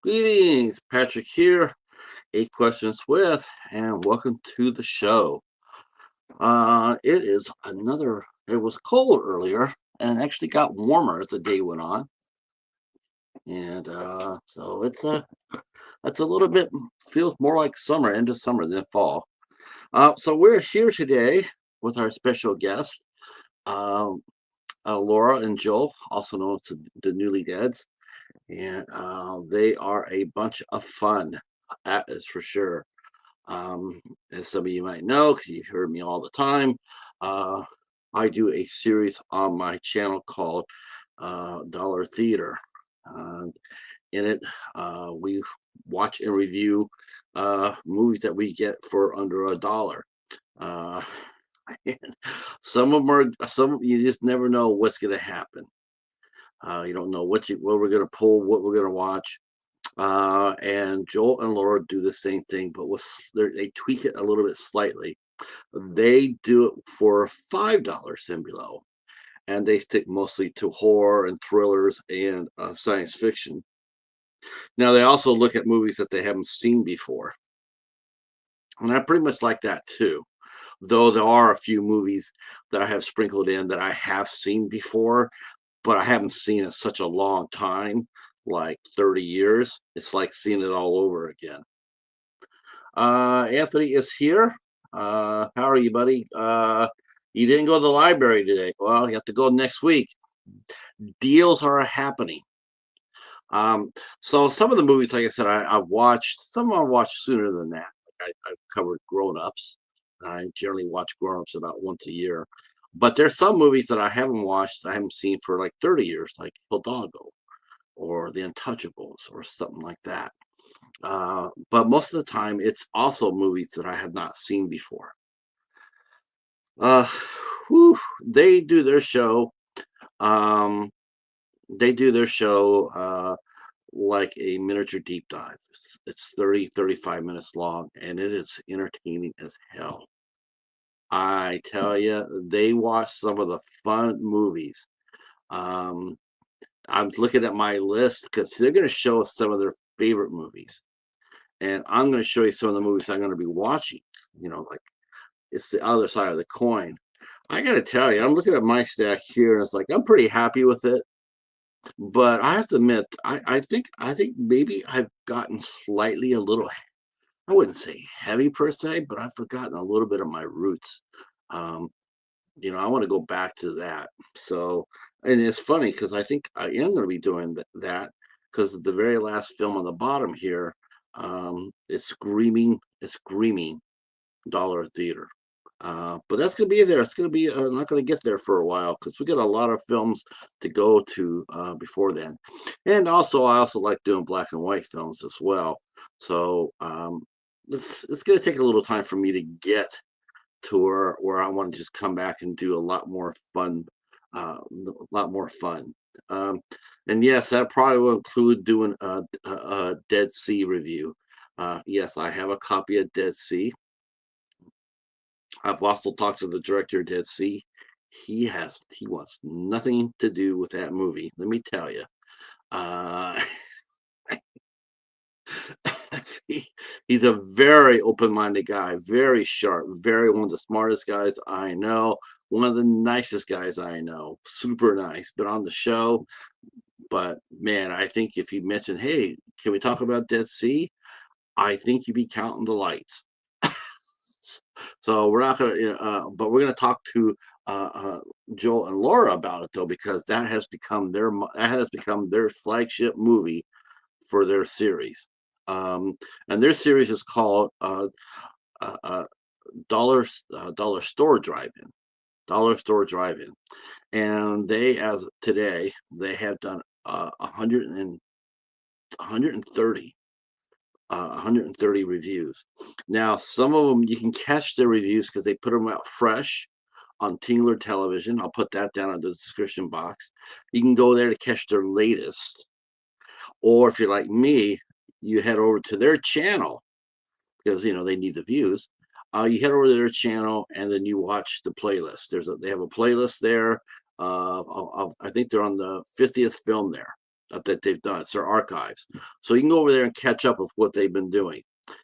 Greetings, Patrick here, 8 Questions with, and welcome to the show. It was cold earlier and actually got warmer as the day went on. And so it's a little bit, feels more like summer, end of summer than fall. So we're here today with our special guest, um, Laura and Joel, also known as the Newlydeads. And they are a bunch of fun, that is for sure. As some of you might know, because you heard me all the time, uh, I do a series on my channel called Dollar Theater. Uh, in it, we watch and review movies that we get for under $1. Uh, and some you just never know what's going to happen. You don't know what we're going to pull, what we're going to watch. And Joel and Laura do the same thing, but they tweak it a little bit slightly. They do it for $5 and below, and they stick mostly to horror and thrillers and science fiction. Now they also look at movies that they haven't seen before, and I pretty much like that too. Though there are a few movies that I have sprinkled in that I have seen before, but I haven't seen in such a long time, like 30 years. It's like seeing it all over again. Anthony is here. How are you, buddy? You didn't go to the library today. Well, you have to go next week. Deals are happening. So some of the movies, like I said, I've watched. Some I've watched sooner than that. I've covered Grown Ups. I generally watch Grown Ups about once a year. But there's some movies that I haven't watched, I haven't seen for like 30 years, like Hidalgo or The Untouchables or something like that. But most of the time, it's also movies that I have not seen before. Uh, whew, they do their show. Um, they do their show like a miniature deep dive. It's 30, 35 minutes long, and it is entertaining as hell. I tell you, they watch some of the fun movies. Um, I'm looking at my list because they're going to show us some of their favorite movies, and I'm going to show you some of the movies I'm going to be watching. Like it's the other side of the coin. I got to tell you, I'm looking at my stack here, and it's like I'm pretty happy with it. But I have to admit, I think maybe I've gotten slightly a little. I wouldn't say heavy per se, but I've forgotten a little bit of my roots. Um, I want to go back to that. So, and it's funny because I think I am going to be doing that because the very last film on the bottom here, it's screaming Dollar Theater. But that's going to be there. It's going to be not going to get there for a while because we got a lot of films to go to before then. And also, I also like doing black and white films as well. So it's going to take a little time for me to get to where I want to just come back and do a lot more fun, a lot more fun. Um, and yes, that probably will include doing a Dead Sea review. Yes, I have a copy of Dead Sea. I've also talked to the director of Dead Sea. He wants nothing to do with that movie. Let me tell you. Uh, he's a very open-minded guy, very sharp, very one of the smartest guys I know, one of the nicest guys I know, super nice. But on the show, but man, I think if you mention, hey, can we talk about Dead Sea? I think you'd be counting the lights. So we're not gonna, but we're gonna talk to Joel and Laura about it though, because that has become their flagship movie for their series. And their series is called uh, uh, Dollar Store Drive-In, Dollar Store Drive-In, and they, as today, they have done 130 130 reviews. Now, some of them you can catch their reviews because they put them out fresh on Tingler Television. I'll put that down in the description box. You can go there to catch their latest. Or if you're like me, you head over to their channel because they need the views. You head over to their channel and then you watch the playlist. They have a playlist there. I think they're on the 50th film there. that they've done. It's their archives. So you can go over there and catch up with what they've been doing.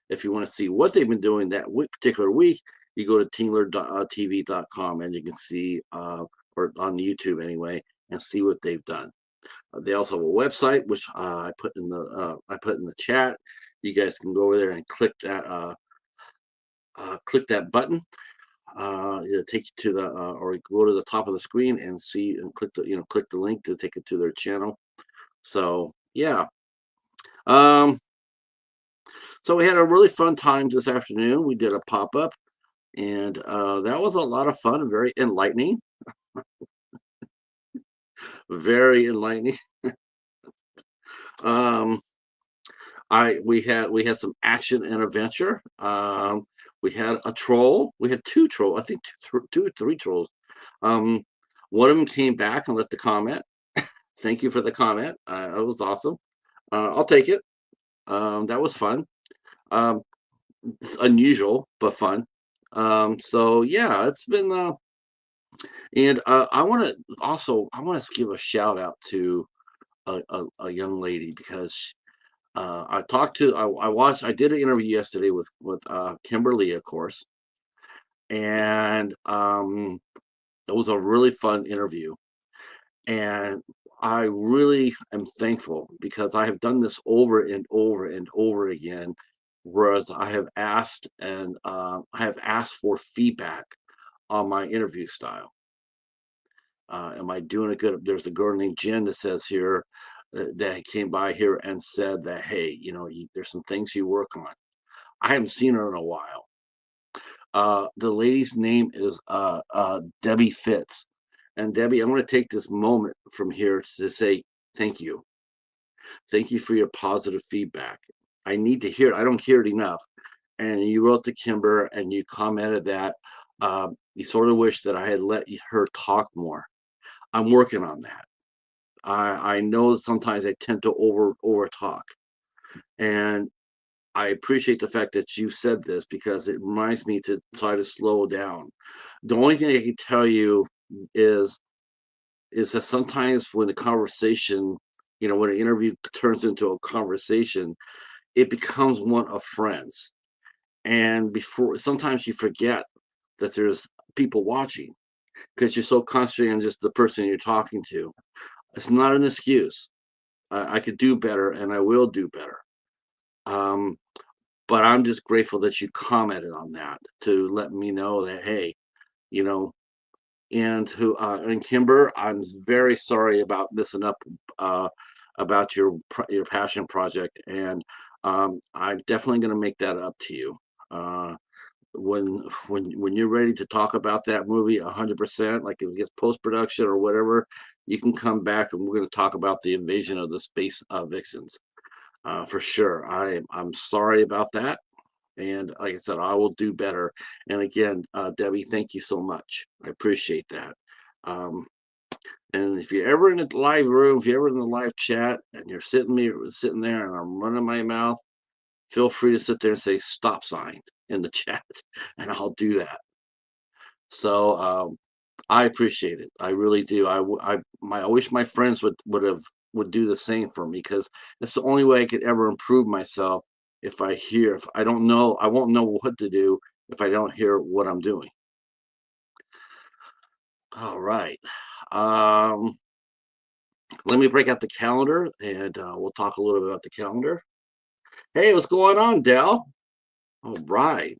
If you want to see what they've been doing that particular week, you go to teamlearntv.com and you can see, or on YouTube anyway, and see what they've done. They also have a website, which I put in the chat. You guys can go over there and click that button. It'll take you to the or go to the top of the screen and see and click the link to take it to their channel. So yeah. So we had a really fun time this afternoon. We did a pop-up, and that was a lot of fun and very enlightening. Very enlightening. We had some action and adventure. We had a troll. We had two trolls. I think two or three trolls. One of them came back and left a comment. Thank you for the comment. It was awesome. I'll take it. That was fun. It's unusual but fun. So yeah, it's been. And I want to give a shout out to a young lady because I did an interview yesterday with Kimberly, of course, and it was a really fun interview, and I really am thankful because I have done this over and over and over again, whereas I have asked for feedback on my interview style. Am I doing it good? There's a girl named Jen that says here that came by here and said that, hey, there's some things you work on. I haven't seen her in a while. The lady's name is Debbie Fitz. And Debbie, I'm going to take this moment from here to say thank you. Thank you for your positive feedback. I need to hear it. I don't hear it enough. And you wrote to Kimber and you commented that you sort of wish that I had let her talk more. I'm working on that. I know sometimes I tend to over talk, and I appreciate the fact that you said this because it reminds me to try to slow down. The only thing I can tell you is that sometimes when the conversation, when an interview turns into a conversation, it becomes one of friends. And sometimes you forget that there's people watching because you're so concentrated on just the person you're talking to. It's not an excuse. I could do better, and I will do better. But I'm just grateful that you commented on that to let me know that, hey, and Kimber, I'm very sorry about messing up about your passion project, and I'm definitely going to make that up to you. When you're ready to talk about that movie 100%, like if it gets post-production or whatever, you can come back and we're going to talk about the invasion of the space vixens for sure. I'm sorry about that, and like I said, I will do better. And again, Debbie, thank you so much. I appreciate that. And if you're ever in the live room, if you're ever in the live chat and you're sitting there and I'm running my mouth, feel free to sit there and say stop sign in the chat, and I'll do that. So I appreciate it. I really do. I wish my friends would do the same for me because it's the only way I could ever improve myself. If I don't know, I won't know what to do if I don't hear what I'm doing. All right. Let me break out the calendar and we'll talk a little bit about the calendar. Hey, what's going on, Dell? All right.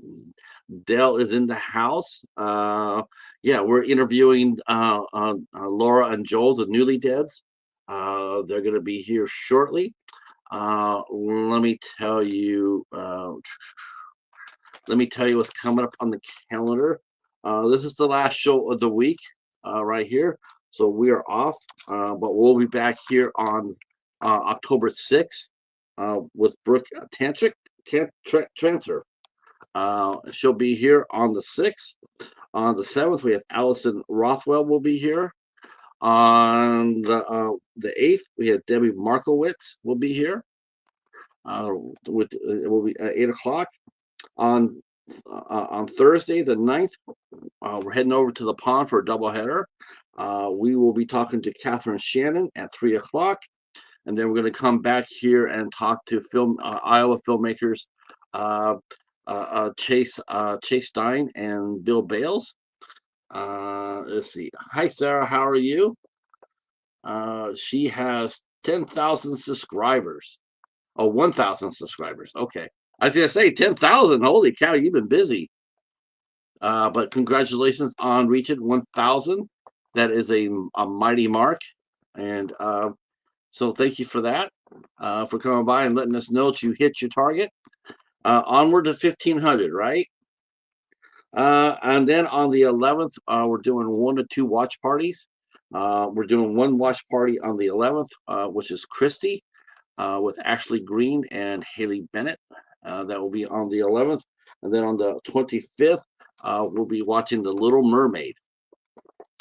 Dell is in the house. Yeah, we're interviewing Laura and Joel, the Newlydeads. They're going to be here shortly. Let me tell you. Let me tell you what's coming up on the calendar. This is the last show of the week, right here. So we are off, but we'll be back here on October 6th with Brooke Tantric Tranter. She'll be here on the 6th. On the 7th, we have Allison Rothwell will be here. On the 8th, we have Debbie Markowitz will be here. It will be at 8 o'clock. On Thursday, the 9th, we're heading over to the pond for a doubleheader. We will be talking to Catherine Shannon at 3 o'clock. and then we're going to come back here and talk to Iowa filmmakers Chase Stein and Bill Bales. Let's see. Hi, Sarah. How are you? She has 10,000 subscribers. Oh, 1,000 subscribers. Okay. I was going to say 10,000. Holy cow, you've been busy. But congratulations on reaching 1,000. That is a mighty mark. And so thank you for that, for coming by and letting us know that you hit your target. Onward to 1,500, right? And then on the 11th, we're doing 1 to 2 watch parties. We're doing one watch party on the 11th, which is Christy, with Ashley Green and Haley Bennett. That will be on the 11th. And then on the 25th, we'll be watching The Little Mermaid.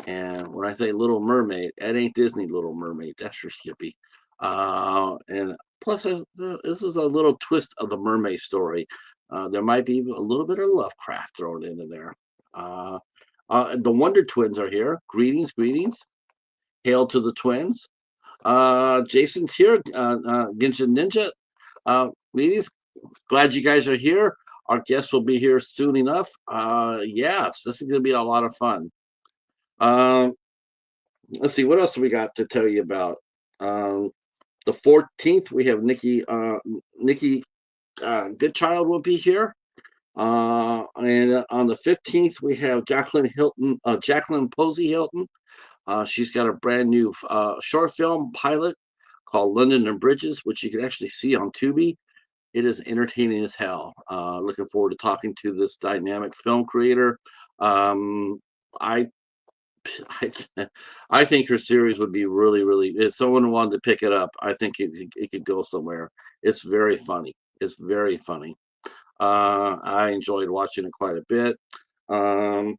And when I say Little Mermaid, it ain't Disney Little Mermaid. That's for Skippy. And plus, this is a little twist of the mermaid story. There might be a little bit of Lovecraft thrown into there. The Wonder Twins are here. Greetings, greetings. Hail to the twins. Jason's here. Genshin Ninja. Greetings. Glad you guys are here. Our guests will be here soon enough. Yes, this is going to be a lot of fun. Let's see, what else do we got to tell you about? The 14th, we have Nikki Goodchild will be here. And on the 15th, we have Jacqueline Posey Hilton. She's got a brand new short film pilot called London and Bridges, which you can actually see on Tubi. It is entertaining as hell. Looking forward to talking to this dynamic film creator. I think her series would be really, really. If someone wanted to pick it up, I think it could go somewhere. It's very funny. It's very funny. I enjoyed watching it quite a bit. And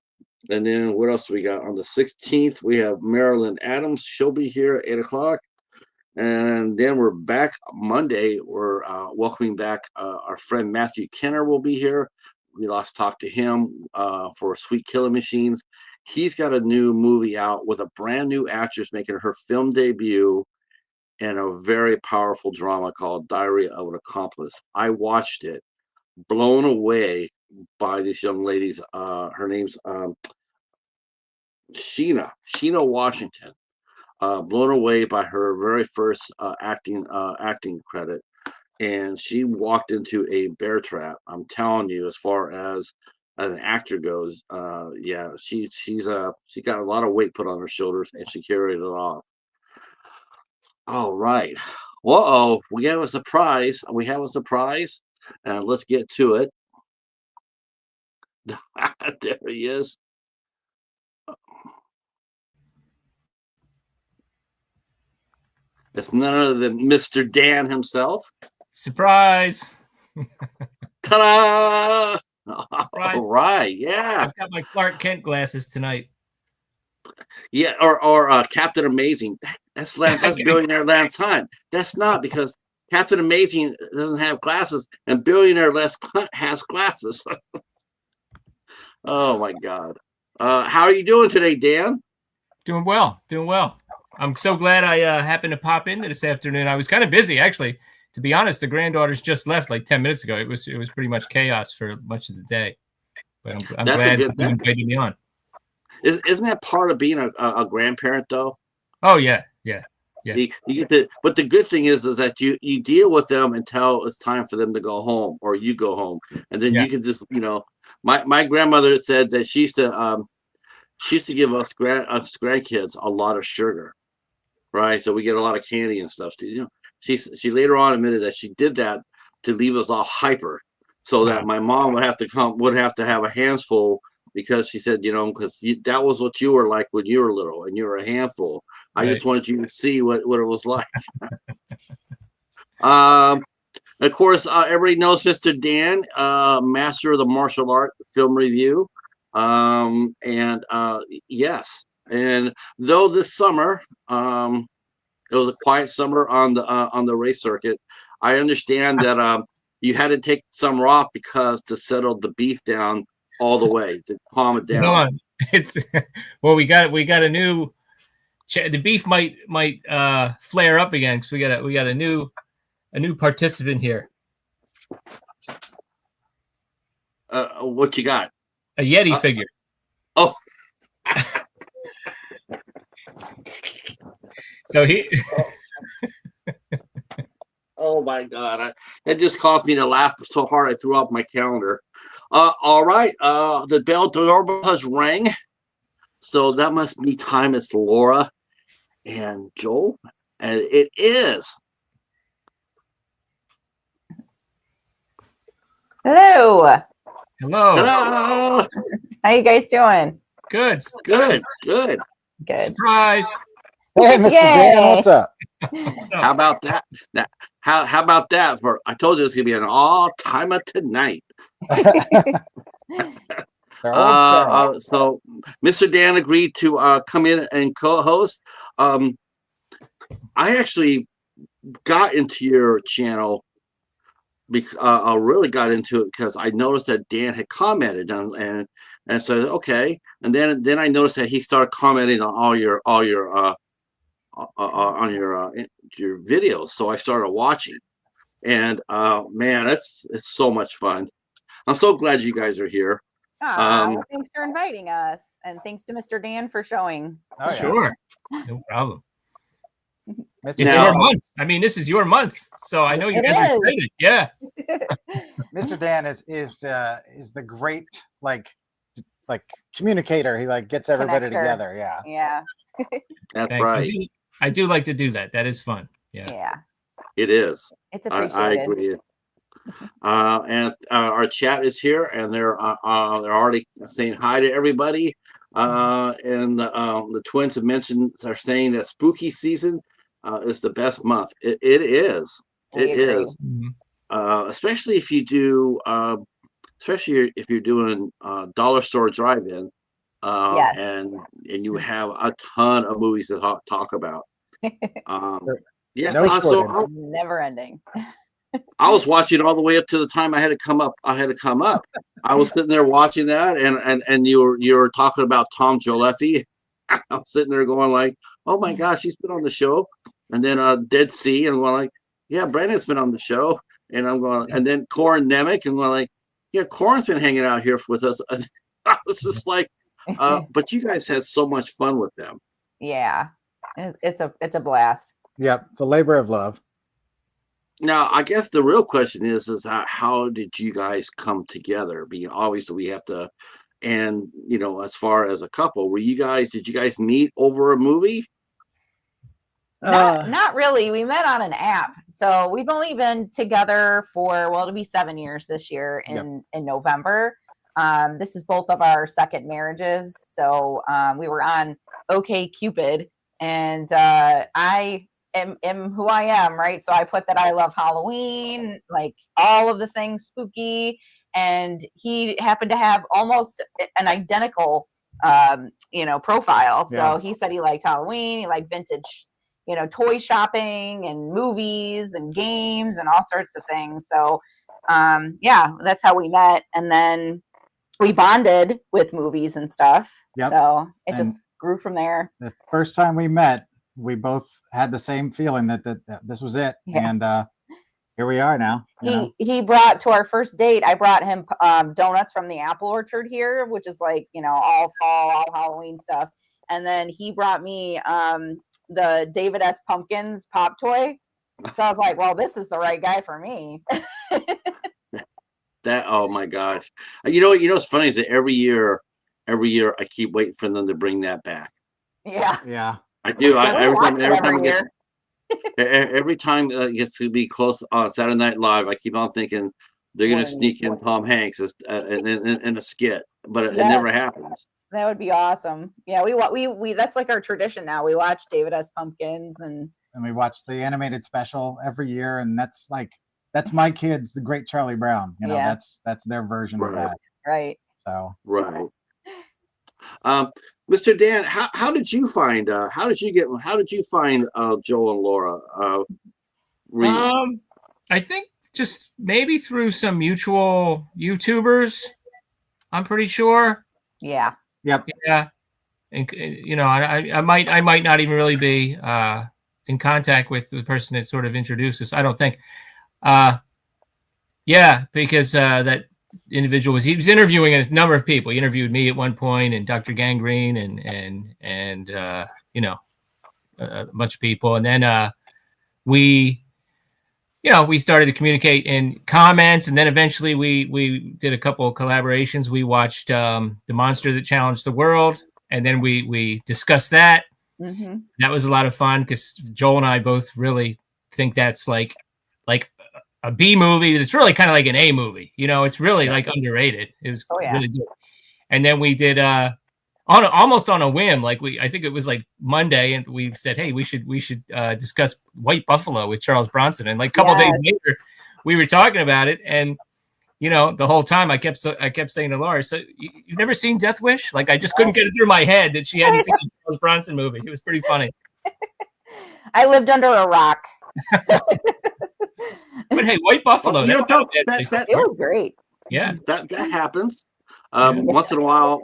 then what else do we got? On the 16th, we have Marilyn Adams. She'll be here at 8 o'clock. And then we're back Monday. We're welcoming back our friend Matthew Kenner will be here. We last talked to him for Sweet Killing Machines. He's got a new movie out with a brand new actress making her film debut in a very powerful drama called Diary of an Accomplice. I watched it, blown away by this young lady's. Her name's Sheena Washington. Blown away by her very first acting credit, and she walked into a bear trap. I'm telling you, as far as an actor goes, yeah, she got a lot of weight put on her shoulders, and she carried it off. All right. Whoa, we have a surprise. Let's get to it. There he is. It's none other than Mr. Dan himself. Surprise! Ta-da! Surprise. All right, yeah. I've got my Clark Kent glasses tonight. Yeah, or Captain Amazing. That's Billionaire Lance Hunt. That's not, because Captain Amazing doesn't have glasses, and Billionaire Lance Hunt has glasses. Oh my God! How are you doing today, Dan? Doing well. I'm so glad I happened to pop in this afternoon. I was kind of busy, actually. To be honest, the granddaughters just left like 10 minutes ago. It was pretty much chaos for much of the day. But I'm glad you invited me on. Isn't that part of being a grandparent, though? Oh yeah. You get to, but the good thing is that you deal with them until it's time for them to go home, or you go home, and then you can just, my grandmother said that she used to give us grandkids a lot of sugar, right? So we get a lot of candy and stuff. She later on admitted that she did that to leave us all hyper, so that my mom would have to have a handful, because she said, because that was what you were like when you were little, and you were a handful. Right. I just wanted you to see what it was like. Of course, everybody knows Mr. Dan, master of the martial art film review. Yes. And though this summer, it was a quiet summer on the race circuit, I understand that you had to take summer off to settle the beef down all the way, to calm it down. It's well, we got a new the beef might flare up again because we got a new participant here. What you got? A Yeti figure. Oh. So he. Oh my God! It just caused me to laugh so hard I threw off my calendar. All right, the doorbell has rang, so that must be time. It's Laura and Joel, and it is. Hello. Hello. Ta-da! How you guys doing? Good. Good. Surprise. Hey, Mr. Dan, what's up? How about that? How about that? For I told you it's gonna be an all-timer tonight. So Mr. Dan agreed to come in and co-host. I actually got into your channel because I really got into it because I noticed that Dan had commented and said okay, and then I noticed that he started commenting on all your on your videos, so I started watching, and man, it's so much fun. I'm so glad you guys are here. Well, thanks for inviting us, and thanks to Mr. Dan for showing. Oh, yeah. Sure, no problem. Mr. It's Dan, your month. I mean, this is your month, so I know you guys are excited. Yeah. Mr. Dan is the great like communicator. He like gets everybody Connector. together. Yeah. Yeah. That's Thanks. right. I do like to do that. That is fun. Yeah. Yeah. It is. It's appreciated. I agree. And our chat is here, and they're already saying hi to everybody. And the twins have mentioned are saying that spooky season is the best month. It is. It is. Especially if you do, especially if you're doing dollar store drive-in, Yes. and you have a ton of movies to talk about. Yeah. No So Never ending. I was watching all the way up to the time I had to come up. I was sitting there watching that, and you were talking about Tom Joleffe. I was sitting there going like, "Oh my gosh, he's been on the show." And then Dead Sea, and we're like, "Yeah, Brandon's been on the show." And I'm going, and then Corin Nemec, and we're like, "Yeah, Corin's been hanging out here with us." I was just like, "But you guys had so much fun with them." Yeah. It's a blast. Yep. It's a labor of love. Now, I guess the real question is how did you guys come together? Being obviously we have to, and as far as a couple, did you guys meet over a movie? Not really. We met on an app. So we've only been together for, it'll be 7 years this year in November. This is both of our second marriages. So we were on OkCupid, and I am who I am, right? So I put that I love Halloween, like all of the things spooky, and he happened to have almost an identical profile. So he said he liked Halloween, he liked vintage toy shopping and movies and games and all sorts of things. So that's how we met, and then we bonded with movies and stuff. So it just grew from there. The first time we met, we both had the same feeling that this was it. And here we are now. He brought, to our first date, I brought him donuts from the apple orchard here, which is like, all fall, all Halloween stuff. And then he brought me the David S. Pumpkins pop toy. So I was like, well, this is the right guy for me. Oh my gosh. What's funny is that every year I keep waiting for them to bring that back. Yeah. I do. Every time it gets to be close on Saturday Night Live, I keep on thinking they're going to sneak in Tom Hanks in a skit, but it never happens. That would be awesome. Yeah, we that's like our tradition now. We watch David S. Pumpkins and we watch the animated special every year, and that's my kids, the Great Charlie Brown. That's their version of that. Right. So right. Mr. Dan, how did you find Joel and Laura? I think just maybe through some mutual YouTubers. I'm pretty sure. Yeah. Yep. Yeah. and you know, I might not even really be in contact with the person that sort of introduced us. I don't think. Yeah, because that individual he was interviewing a number of people. He interviewed me at one point, and Dr. Gangrene, and you know, a bunch of people, and then we started to communicate in comments, and then eventually we did a couple of collaborations. We watched The Monster That Challenged the World, and then we discussed that. Mm-hmm. That was a lot of fun because Joel and I both really think that's like a B movie. It's really kind of like an A movie. You know, it's really like underrated. It was really good. And then we did almost on a whim, like I think it was like Monday, and we said, hey, we should discuss White Buffalo with Charles Bronson. And like a couple days later, we were talking about it, and you know, the whole time I kept saying to Laura, so you've never seen Death Wish? Like I just couldn't get it through my head that she hadn't seen the Charles Bronson movie. It was pretty funny. I lived under a rock. But hey, White Buffalo, Well, It was great. Yeah, that happens. Once in a while,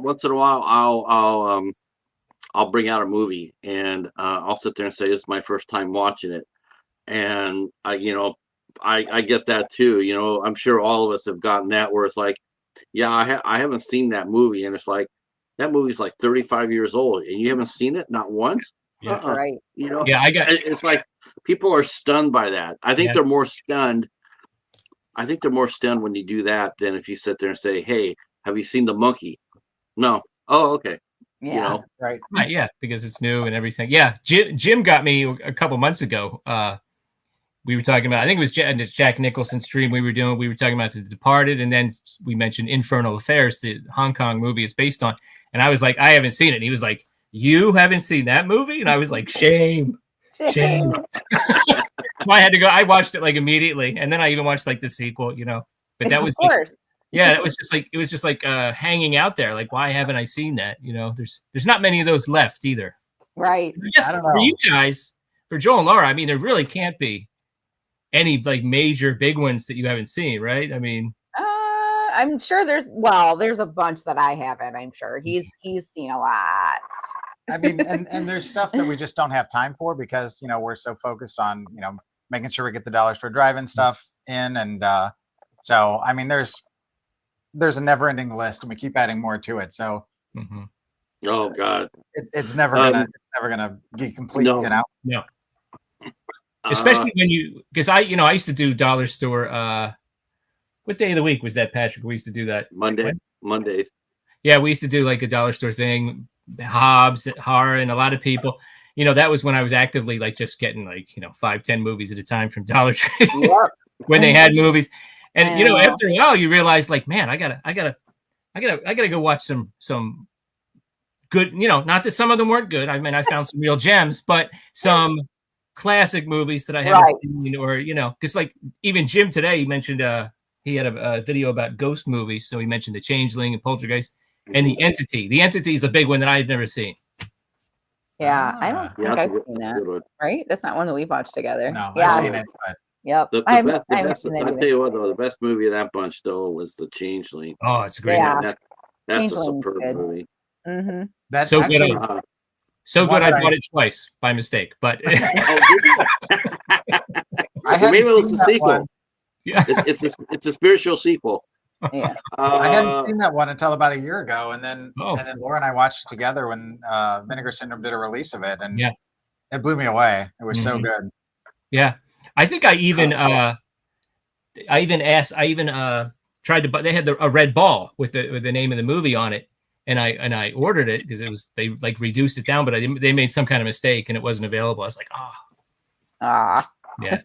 I'll bring out a movie and I'll sit there and say it's my first time watching it, and I get that too. You know, I'm sure all of us have gotten that where it's like, yeah, I haven't seen that movie, and it's like that movie's like 35 years old, and you haven't seen it not once. Yeah. Right. You know, yeah, it's like people are stunned by that. I think they're more stunned. I think they're more stunned when you do that than if you sit there and say, hey, have you seen The Monkey? No. Oh, okay. Yeah. You know? Right. Yeah, because it's new and everything. Yeah, Jim got me a couple months ago. We were talking about, I think it was Jack Nicholson's stream we were talking about The Departed, and then we mentioned Infernal Affairs, the Hong Kong movie it's based on. And I was like, I haven't seen it. And he was like, you haven't seen that movie? And I was like, shame. So I had to go. I watched it like immediately, and then I even watched like the sequel, you know. But that was it was just like hanging out there. Like, why haven't I seen that? You know, there's not many of those left either. Right. I don't know. For you guys, for Joel and Laura, I mean, there really can't be any like major big ones that you haven't seen, right? I mean, I'm sure there's a bunch that I haven't. I'm sure he's seen a lot. I mean, and there's stuff that we just don't have time for because, you know, we're so focused on, you know, making sure we get the dollar store drive-in stuff in. And so, I mean, there's a never ending list and we keep adding more to it. So, oh God, it's never gonna be complete, no, you know? No. Especially when because I used to do dollar store. What day of the week was that, Patrick? We used to do that Mondays. Yeah, we used to do like a dollar store thing. Hobbs, Horror, and a lot of people. You know, that was when I was actively like just getting like 5-10 movies at a time from Dollar Tree when they had movies. And you know, after a while, you realize like, man, I gotta go watch some good. You know, not that some of them weren't good. I mean, I found some real gems, but some classic movies that I haven't seen, or because like even Jim today, he mentioned he had a video about ghost movies, so he mentioned The Changeling and Poltergeist. And The Entity. The Entity is a big one that I've never seen. Yeah, I don't think I've seen that. Right? That's not one that we've watched together. No, yeah. I've seen it. But... Yep. I'll tell you what, though, the best movie of that bunch, though, was The Changeling. Oh, it's a great movie. That's a superb movie. Mm-hmm. That's so actually, good. So good, I bought it twice by mistake. But maybe it was a sequel. One. Yeah, it's a spiritual sequel. Yeah. I hadn't seen that one until about a year ago, and then Laura and I watched it together when Vinegar Syndrome did a release of it, and it blew me away. It was so good. Yeah, I think I even tried to buy. They had a red ball with the name of the movie on it, and I ordered it because they like reduced it down, but they made some kind of mistake and it wasn't available. I was like, yeah.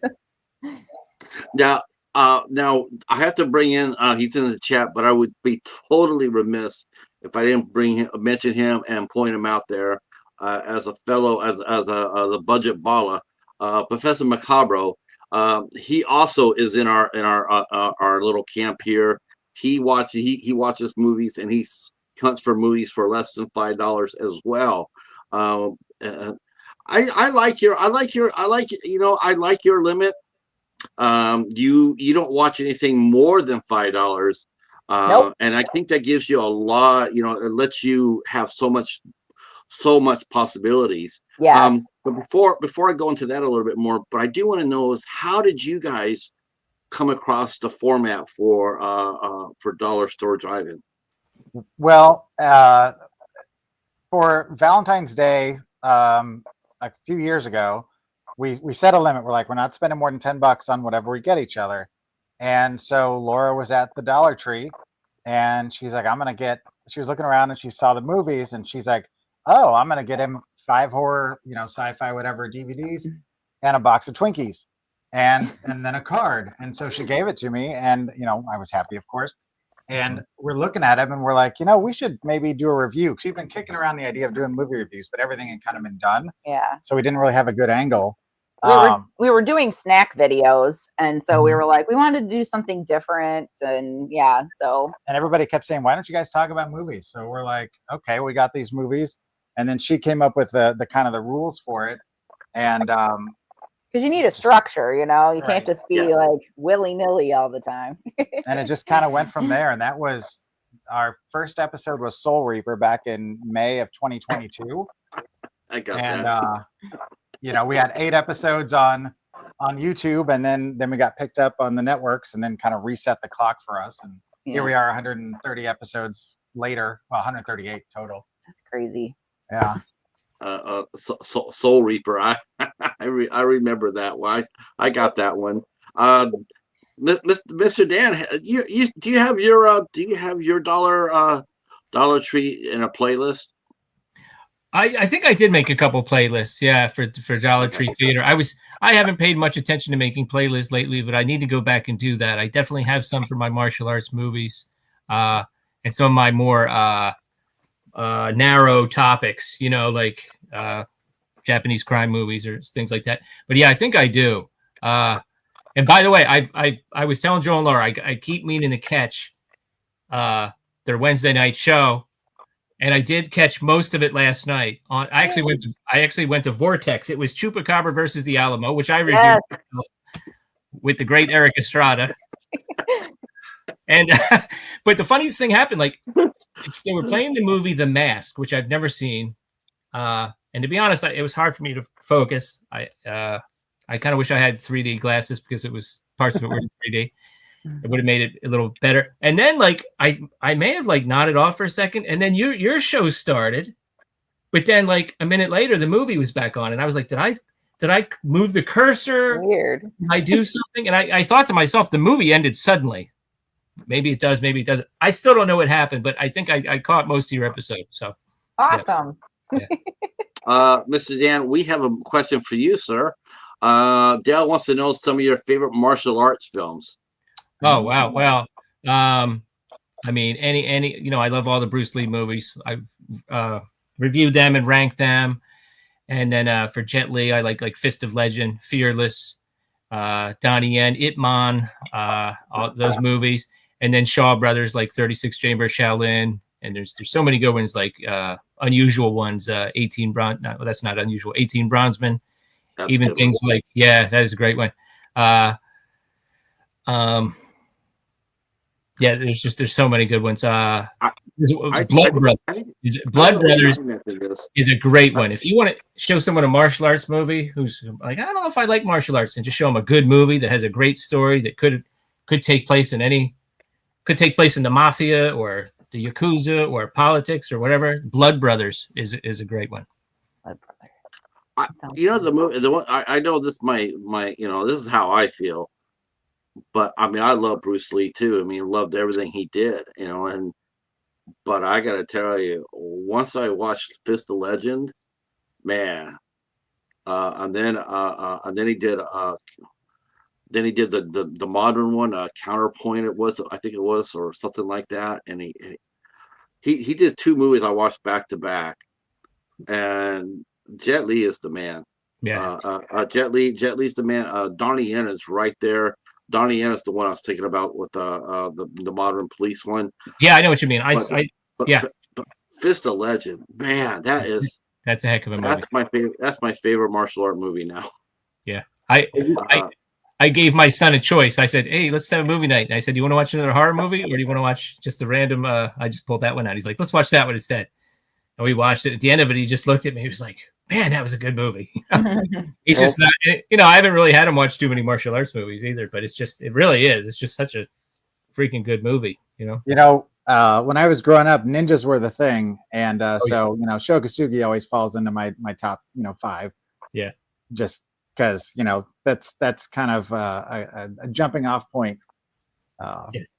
Now I have to bring in. He's in the chat, but I would be totally remiss if I didn't mention him and point him out there as a fellow, as a budget baller, Professor Macabro. He also is in our little camp here. He watches movies and he hunts for movies for less than $5 as well. I like your limit. You don't watch anything more than $5, nope. And I think that gives you a lot. It lets you have so so much possibilities. Yes. But before I go into that a little bit more, but I do want to know is how did you guys come across the format for Dollar Store Drive-In? Well, for Valentine's Day, a few years ago, we set a limit. We're like, we're not spending more than $10 on whatever we get each other. And so Laura was at the Dollar Tree, and she's like, she was looking around and she saw the movies, and she's like, oh, I'm gonna get him 5 horror, sci-fi, whatever DVDs, and a box of Twinkies, and then a card. And so she gave it to me, and I was happy, of course. And we're looking at him and we're like, we should maybe do a review, because we've been kicking around the idea of doing movie reviews, but everything had kind of been done. Yeah. So we didn't really have a good angle. We were doing snack videos, and so we were like, we wanted to do something different, and so. And everybody kept saying, why don't you guys talk about movies? So we're like, okay, we got these movies. And then she came up with the kind of the rules for it. And because you need a structure, you Right. can't just be like willy-nilly all the time. And it just kind of went from there. And that was our first episode was Soul Reaper back in May of 2022. I got and that. we had 8 episodes on YouTube, and then we got picked up on the networks, and then kind of reset the clock for us. And here we are 130 episodes later. Well, 138 total. That's crazy. Yeah. Soul Reaper. I remember that one. I got that one. Mr. Dan, do you have your Dollar Tree in a playlist? I think I did make a couple playlists, for Dollar Tree Theater. I haven't paid much attention to making playlists lately, but I need to go back and do that. I definitely have some for my martial arts movies, and some of my more narrow topics, like Japanese crime movies or things like that. But I think I do. And by the way, I was telling Joe and Laura, I keep meaning to catch their Wednesday night show. And I did catch most of it last night. I actually went to Vortex. It was Chupacabra versus the Alamo, which I reviewed with the great Eric Estrada. And but the funniest thing happened, like they were playing the movie The Mask, which I've never seen. And to be honest, it was hard for me to focus. I kind of wish I had 3D glasses, because it was parts of it were in 3D. It would have made it a little better. And then I may have nodded off for a second, and then your show started. But then a minute later, the movie was back on, and I was like, did I move the cursor? Weird. Did I do something? And I thought to myself, the movie ended suddenly. Maybe it does, maybe it doesn't. I still don't know what happened, but I think I caught most of your episode. So awesome. Yeah. Mr. Dan, we have a question for you, sir. Dale wants to know some of your favorite martial arts films. Oh, wow. Well, I mean, any, I love all the Bruce Lee movies. I've reviewed them and ranked them. And then for Jet Li, I like Fist of Legend, Fearless, Donnie Yen, Ip Man, all those movies. And then Shaw Brothers, like 36 Chamber, Shaolin. And there's so many good ones, like unusual ones, 18 Bronze. No, that's not unusual. 18 Bronzeman. That's even things like, that is a great one. There's so many good ones. Blood Brothers is a great one. If you want to show someone a martial arts movie who's like, I don't know if I like martial arts, and just show them a good movie that has a great story that could take place in the mafia or the Yakuza or politics or whatever. Blood Brothers is a great one. Blood Brothers. The movie, the one I know this this is how I feel. But I mean, I love Bruce Lee too. I mean, loved everything he did, but I gotta tell you, once I watched Fist of Legend, man, and then he did the modern one, Counterpoint. I think it was, or something like that. And he did 2 movies I watched back to back, and Jet Li is the man. Yeah, Jet Li's the man. Donnie Yen is right there. Donnie Yen is the one I was thinking about with the modern police one. Yeah, I know what you mean. But Fist of Legend, man, that's a heck of a movie. That's my favorite martial art movie now. Yeah, I gave my son a choice. I said, "Hey, let's have a movie night." And I said, "Do you want to watch another horror movie, or do you want to watch just the random?" I just pulled that one out. He's like, "Let's watch that one instead." and we watched it. At the end of it, he just looked at me. He was like, "Man, that was a good movie." He's just not, I haven't really had him watch too many martial arts movies either, but it really is. It's just such a freaking good movie, when I was growing up, ninjas were the thing, and so Shokasugi always falls into my top 5. Yeah, just because that's kind of a jumping off point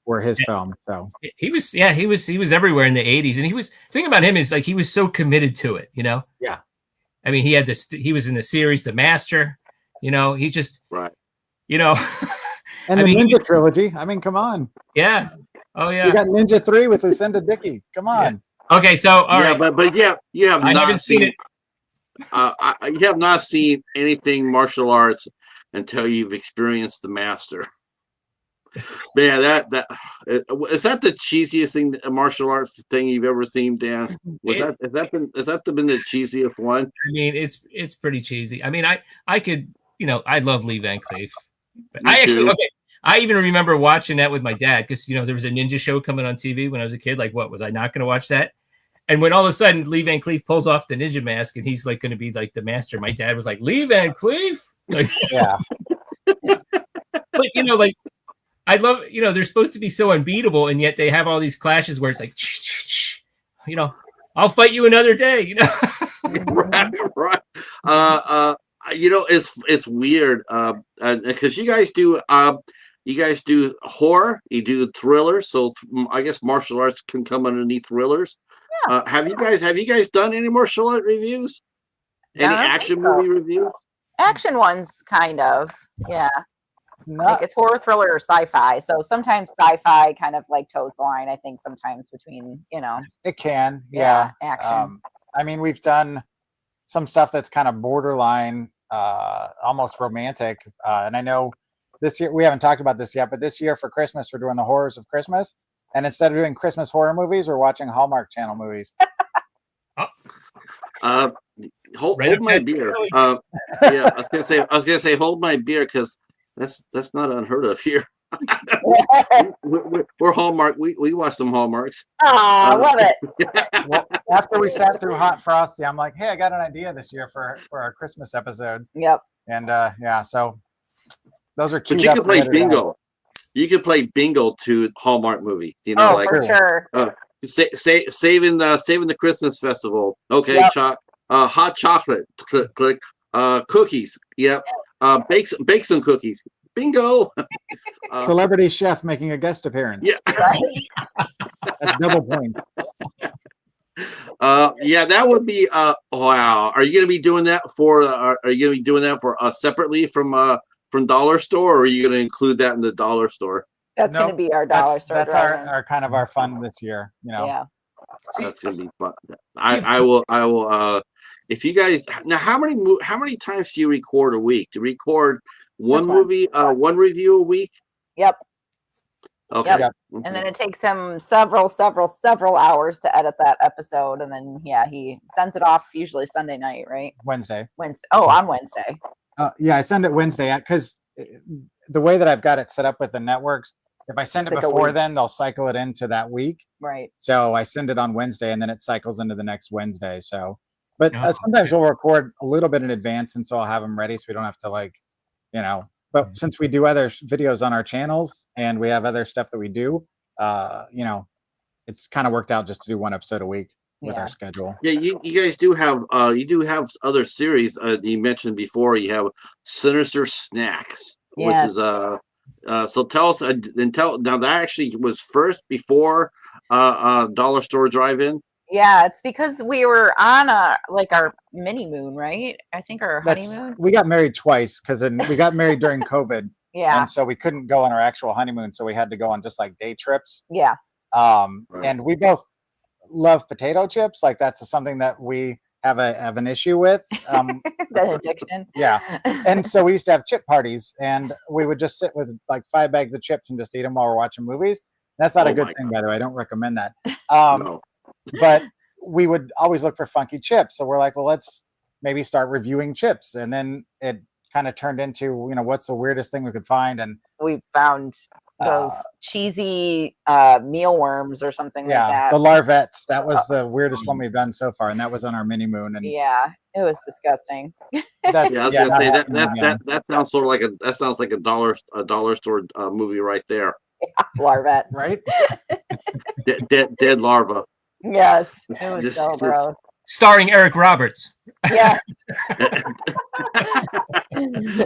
for his film. So he was everywhere in the 80s, and the thing about him is like he was so committed to it. Yeah. I mean, he was in the series The Master. He's just right. And the Ninja trilogy. I mean, come on. Yeah. Oh yeah. You got Ninja 3 with Lucinda Dickey. Come on. Yeah. Okay, so all right. But you have not seen it. You have not seen anything martial arts until you've experienced The Master. Man, that is that the cheesiest thing, a martial arts thing you've ever seen, Dan? Has that been the cheesiest one? I mean, it's pretty cheesy. I mean, I could, I love Lee Van Cleef. But I even remember watching that with my dad because there was a ninja show coming on TV when I was a kid. Like, what was I not going to watch that? And when all of a sudden Lee Van Cleef pulls off the ninja mask and he's like going to be like the master, my dad was like, Lee Van Cleef? Like, yeah. But like I love, they're supposed to be so unbeatable, and yet they have all these clashes where it's like, I'll fight you another day, right. It's weird because you guys do horror, you do thrillers, so I guess martial arts can come underneath thrillers. Yeah. Have you guys done any martial art reviews? Any action movie reviews? Action ones, kind of, yeah. Like it's horror, thriller, or sci-fi. So sometimes sci-fi kind of like toes the line. I think sometimes between it can, yeah. Action. I mean, we've done some stuff that's kind of borderline, almost romantic. And I know this year we haven't talked about this yet, but this year for Christmas we're doing the horrors of Christmas, and instead of doing Christmas horror movies, we're watching Hallmark Channel movies. Hold my beer. Yeah, I was gonna say hold my beer because that's not unheard of here. we're Hallmark. We watch some Hallmarks. Oh, I love it. Well, after we sat through Hot Frosty, I'm like, hey, I got an idea this year for our Christmas episodes. Yep. And so those are cute. But you can play bingo. You can play bingo to Hallmark movies. For sure. Saving the Christmas festival. Okay, yep. Hot chocolate. Click. Cookies. Yep. Bake some cookies. Bingo. Celebrity chef making a guest appearance. Yeah. Right. That's double points. Yeah, that would be wow. Are you going to be doing that for separately from Dollar Store, or are you going to include that in the Dollar Store? That's going to be our Dollar Store. That's our kind of our fun this year, Yeah. That's going to be fun. I will if you guys now, how many times do you record a week? Do you record one movie, one review a week? Yep. Okay. Yep. And then it takes him several hours to edit that episode, and then he sends it off usually Sunday night, right? Wednesday. Oh, on Wednesday. I send it Wednesday because the way that I've got it set up with the networks, if I send it before then, they'll cycle it into that week. Right. So I send it on Wednesday, and then it cycles into the next Wednesday. So, but sometimes we'll record a little bit in advance, and so I'll have them ready so we don't have to But since we do other videos on our channels and we have other stuff that we do, it's kind of worked out just to do one episode a week with our schedule. Yeah, you guys do have other series. You mentioned before you have Sinister Snacks, which is so tell us now that actually was first before Dollar Store Drive-In. Yeah, it's because we were on our mini moon, right? I think our honeymoon. We got married twice because we got married during COVID. Yeah. And so we couldn't go on our actual honeymoon, so we had to go on just like day trips. Yeah. And we both love potato chips. Like that's something that we have an issue with. An addiction. Yeah. And so we used to have chip parties, and we would just sit with like 5 bags of chips and just eat them while we're watching movies. That's not a good thing, by the way. I don't recommend that. No. But we would always look for funky chips. So we're like, well, let's maybe start reviewing chips. And then it kind of turned into, what's the weirdest thing we could find. And we found those cheesy mealworms or something Yeah, like the that. larvettes. That was the weirdest one we've done so far, and that was on our mini moon. And Yeah, it was disgusting. that's Yeah, I was yeah, gonna not say that happening again. that sounds sort of like a dollar store movie right there. Larvette. Right? Dead larva. Yes, it was Just- so just- gross. Starring Eric Roberts. Yeah.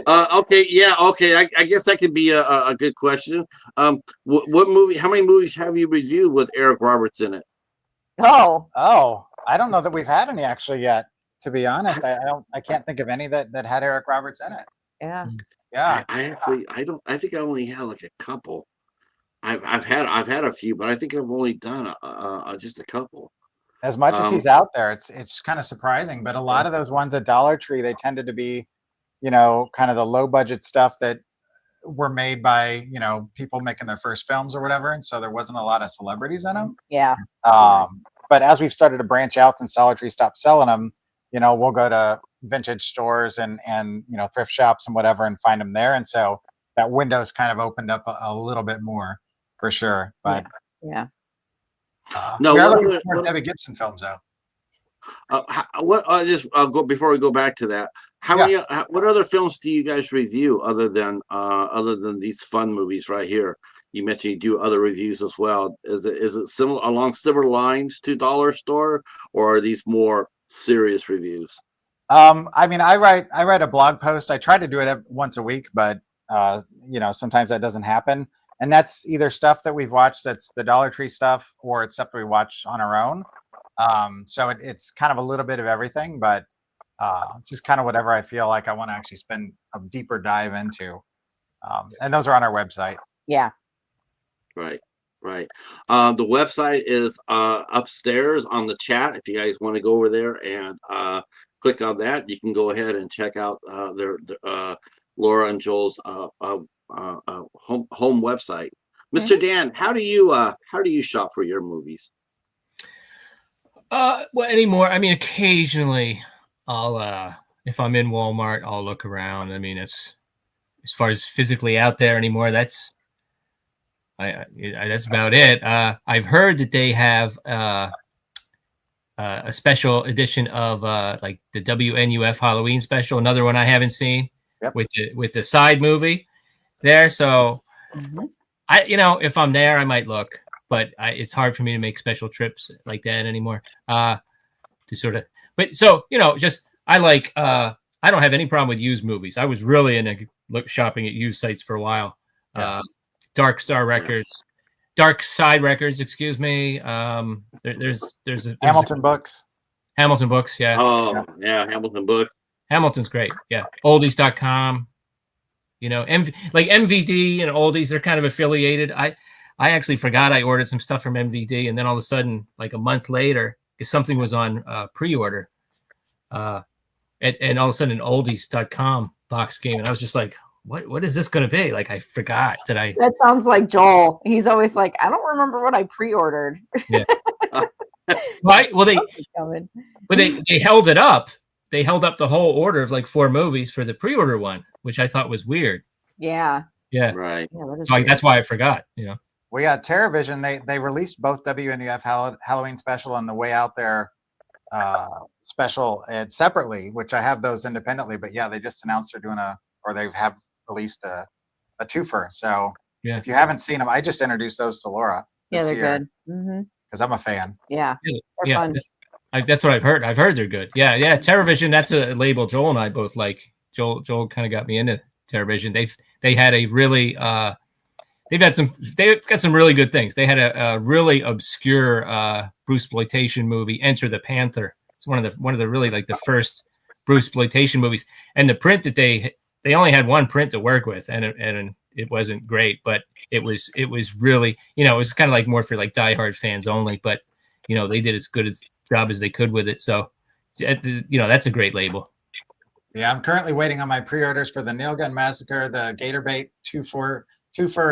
Okay, yeah, okay. I guess that could be a good question. What movie? How many movies have you reviewed with Eric Roberts in it? Oh, Oh, I don't know that we've had any actually yet. To be honest, I can't think of any that had Eric Roberts in it. yeah. Yeah. I think I only had like a couple. I've had a few, but I think I've only done just a couple. As much as he's out there, it's kind of surprising. But a lot of those ones at Dollar Tree, they tended to be, kind of the low budget stuff that were made by, people making their first films or whatever. And so there wasn't a lot of celebrities in them. Yeah. But as we've started to branch out since Dollar Tree stopped selling them, we'll go to vintage stores and thrift shops and whatever and find them there. And so that window's kind of opened up a little bit more for sure. But Yeah. No, we are what looking other- for what- Debbie Gibson films though. Go before we go back to that. What other films do you guys review other than these fun movies right here? You mentioned you do other reviews as well. Is it similar along similar lines to Dollar Store, or are these more serious reviews? I mean, I write a blog post. I try to do it once a week, but sometimes that doesn't happen. And that's either stuff that we've watched that's the Dollar Tree stuff, or it's stuff that we watch on our own. So it's kind of a little bit of everything, but it's just kind of whatever I feel like I want to actually spend a deeper dive into. And those are on our website. Yeah. Right. The website is upstairs on the chat. If you guys want to go over there and click on that, you can go ahead and check out their Laura and Joel's home website. Mr. Dan, how do you shop for your movies? Well, anymore. I mean, occasionally I'll if I'm in Walmart, I'll look around. I mean, it's as far as physically out there anymore. That's about it. I've heard that they have a special edition of like the WNUF Halloween special, another one I haven't seen. Yep. with the side movie there. So if I'm there, I might look, but it's hard for me to make special trips like that anymore. To sort of, but so just I like I don't have any problem with used movies. I was really into shopping at used sites for a while. Yeah. Dark Side Records, excuse me. There's Hamilton Books. Hamilton Books, yeah. Oh, yeah, Hamilton Book. Hamilton's great, yeah. Oldies.com, like MVD and Oldies, they're kind of affiliated. I actually forgot I ordered some stuff from MVD, and then all of a sudden, like a month later, because something was on pre-order, and all of a sudden an Oldies.com box came, and I was just like, what is this going to be? Like, I forgot that I. That sounds like Joel. He's always like, I don't remember what I pre-ordered. Yeah. Right. Well, they held it up. They held up the whole order of like 4 movies for the pre-order one, which I thought was weird. Yeah. Yeah. Right. Yeah, that is So weird. that's why I forgot. Well, yeah, TerraVision, they released both WNUF Halloween special and the Way Out There special separately, which I have those independently. But yeah, they just announced they have released a twofer. So Yeah. if you haven't seen them, I just introduced those to Laura Yeah, this they're year good. Mm-hmm. because I'm a fan. Yeah. They're Yeah. fun. That's what I've heard. I've heard they're good. Yeah. TerraVision, that's a label Joel and I both like. Joel kind of got me into TerraVision. They had a really they've got some really good things. They had a really obscure Bruceploitation movie, Enter the Panther. It's one of the really like the first Bruceploitation movies. And the print that they only had one print to work with, and it wasn't great, but it was really, it was kind of like more for like diehard fans only, but they did as good a job as they could with it. So that's a great label. Yeah, I'm currently waiting on my pre-orders for the Nailgun Massacre, the Gatorbait twofer,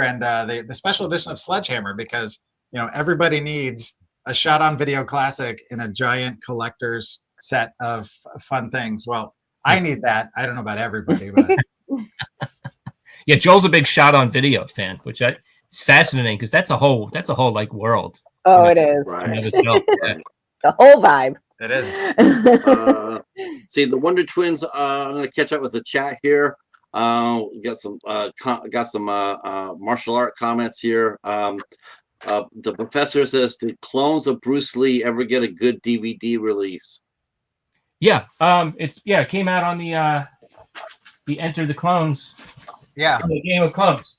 and the special edition of Sledgehammer, because everybody needs a shot-on-video classic in a giant collector's set of fun things. Well, I need that. I don't know about everybody, but Yeah, Joel's a big shot on video fan, which it's fascinating because that's a whole like world. Oh, it is. in Right. of itself. Yeah. The whole vibe. It is. See, the Wonder Twins. I'm gonna catch up with the chat here. Got some martial art comments here. The professor says, "Did clones of Bruce Lee ever get a good DVD release?" Yeah. It came out on the Enter the Clones. Yeah. The Game of Clones.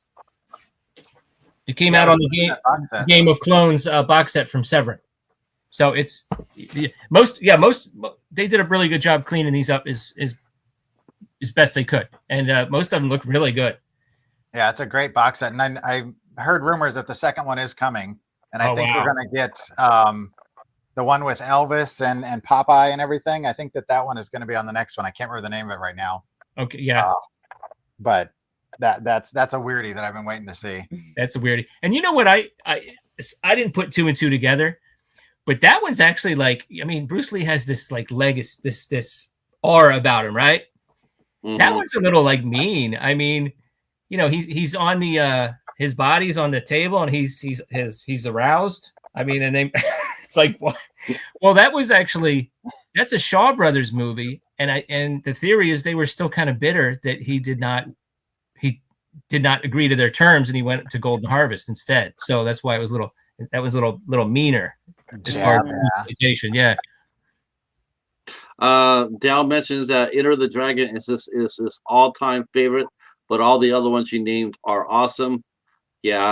It came Yeah, out on we the put that box set. Game of Clones box set from Severin. So it's most they did a really good job cleaning these up as best they could, and most of them look really good. Yeah, it's a great box set, and I heard rumors that the second one is coming, and I think we're going to get the one with Elvis and Popeye and everything. I think that one is going to be on the next one. I can't remember the name of it right now. Okay, yeah, but that's a weirdie that I've been waiting to see. That's a weirdie. And you know what? I didn't put 2 and 2 together, but that one's actually like, I mean, Bruce Lee has this like legacy, this aura about him, right? Mm-hmm. That one's a little like mean. I mean, you know, he's on the his body's on the table and he's aroused. I mean, and they it's like, well, that's a Shaw Brothers movie, and the theory is they were still kind of bitter that he did not agree to their terms and he went to Golden Harvest instead. So that's why it was a little meaner. As far as exploitation, yeah. Dal mentions that Enter the Dragon is this all-time favorite, but all the other ones you named are awesome. Yeah,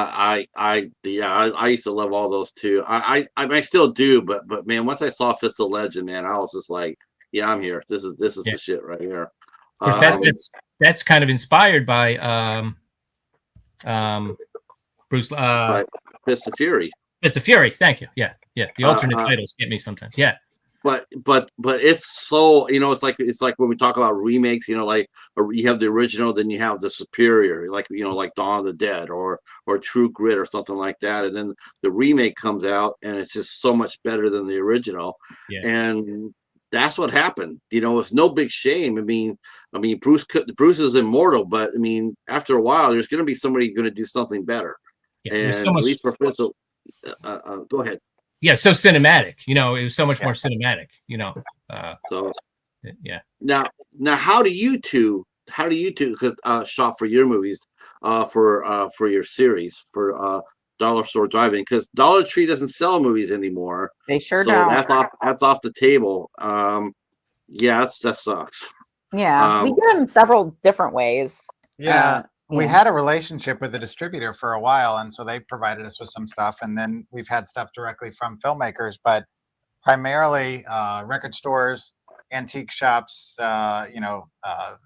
I used to love all those too. I still do, but man, once I saw Fist of Legend, man, I was just like, yeah, I'm here. This is the shit right here. Of course, that's kind of inspired by Bruce Fist of Fury. Fist of Fury, thank you. Yeah. The alternate titles get me sometimes. Yeah. But it's so, you know, it's like when we talk about remakes, you know, like you have the original, then you have the superior, like, you know, like Dawn of the Dead or True Grit or something like that, and then the remake comes out and it's just so much better than the original. Yeah. And that's what happened. You know, it's no big shame. I mean, Bruce is immortal, but I mean, after a while, there's going to be somebody going to do something better. Yeah, and so much, at least for Fist, go ahead. Yeah, so cinematic. You know, it was so much more cinematic. You know, so yeah. Now, how do you two shop for your movies, for your series for Dollar Store Drive-In? Because Dollar Tree doesn't sell movies anymore. They sure don't. That's off the table. Yeah, that sucks. Yeah, we get them several different ways. Yeah. We had a relationship with a distributor for a while, and so they provided us with some stuff, and then we've had stuff directly from filmmakers, but primarily record stores, antique shops,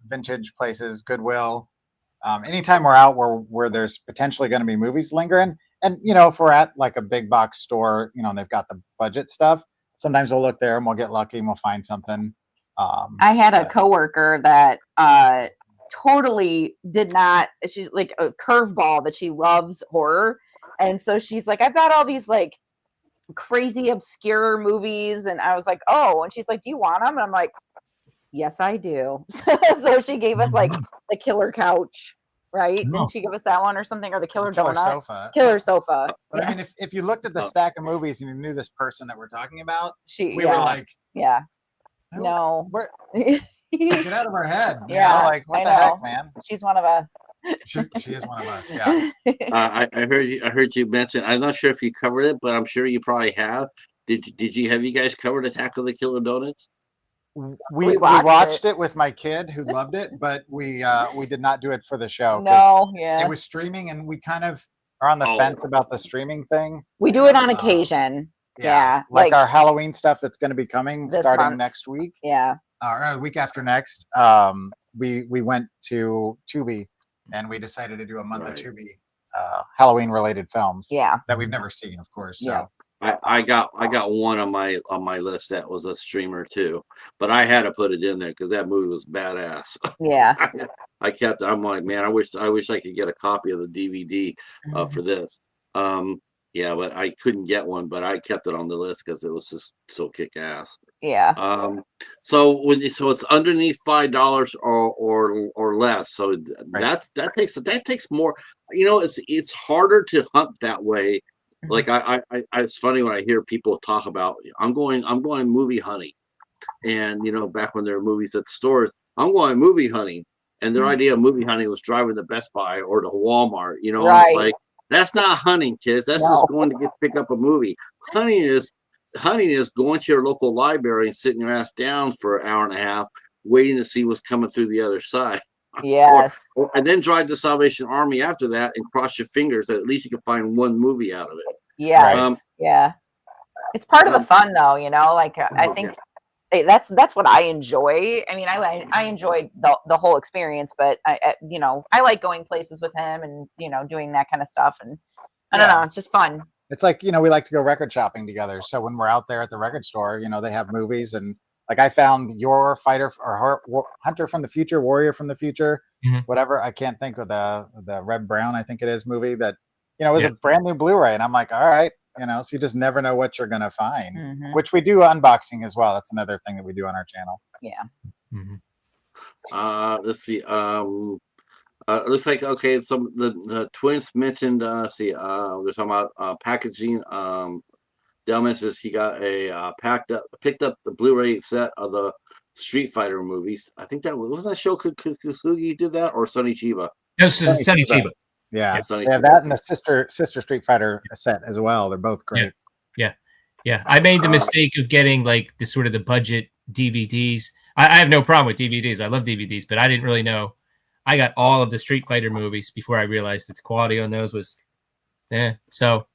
vintage places, Goodwill. Anytime we're out where there's potentially going to be movies lingering, and you know, if we're at like a big box store, you know, and they've got the budget stuff, sometimes we'll look there and we'll get lucky and we'll find something. I had a coworker that totally did not, she's like a curveball, that she loves horror, and so she's like, I've got all these like crazy obscure movies, and I was like, oh, and she's like, do you want them? And I'm like, yes, I do. So she gave us like the Killer Couch, right? Didn't she give us that one or something, or the Killer Donut? Killer Sofa. But yeah. I mean, if you looked at the stack of movies and you knew this person that we're talking about, we were like, no, get out of our head. Yeah, know? Like, what the heck, man? She's one of us. She is one of us. Yeah. I heard you mention. I'm not sure if you covered it, but I'm sure you probably have. Have you guys covered Attack of the Killer Donuts? We watched it with my kid who loved it, but we did not do it for the show. No, it was streaming, and we kind of are on the fence about the streaming thing. We do it on occasion. Yeah, like our Halloween stuff that's going to be coming starting next week. Yeah. Or the week after next, we went to Tubi, and we decided to do a month of Tubi Halloween related films. Yeah, that we've never seen, of course. So I got one on my list that was a streamer too, but I had to put it in there because that movie was badass. Yeah, I kept it. I'm like, man, I wish I could get a copy of the DVD for this. Yeah, but I couldn't get one, but I kept it on the list because it was just so kick ass. Yeah. So so it's underneath $5 or less. So Right. that takes more. You know, it's harder to hunt that way. Like it's funny when I hear people talk about I'm going movie hunting, and you know, back when there were movies at the stores, I'm going movie hunting, and their idea of movie hunting was driving to Best Buy or to Walmart. You know, and it's Right. like that's not hunting, kids. That's No. just going to pick up a movie. Hunting is going to your local library and sitting your ass down for an hour and a half, waiting to see what's coming through the other side. Yes. And then drive the Salvation Army after that and cross your fingers that at least you can find one movie out of it. Yes. Um, Yeah. It's part of the fun, though. You know, like I think that's what I enjoy. I mean, I enjoyed the whole experience, but you know, I like going places with him and, you know, doing that kind of stuff. And I don't know, it's just fun. It's like, you know, we like to go record shopping together. So when we're out there at the record store, you know, they have movies, and like I found your Hunter from the Future, Warrior from the Future, whatever. I can't think of the Red Brown, I think it is, movie that, you know, was a brand new Blu-ray. And I'm like, all right, you know, so you just never know what you're going to find, which we do unboxing as well. That's another thing that we do on our channel. Yeah. Let's see. It looks like okay. Some the twins mentioned. We're talking about packaging. Delman says he got a picked up the Blu-ray set of the Street Fighter movies. I think that wasn't that show Kusugi did that, or Sonny Chiba. This is Sonny Chiba. Yeah, Sonny they have Chiba. that and the sister Street Fighter set as well. They're both great. Yeah. I made the mistake of getting like the sort of the budget DVDs. I have no problem with DVDs. I love DVDs, but I didn't really know. I got all of the Street Fighter movies before I realized that the quality on those was, So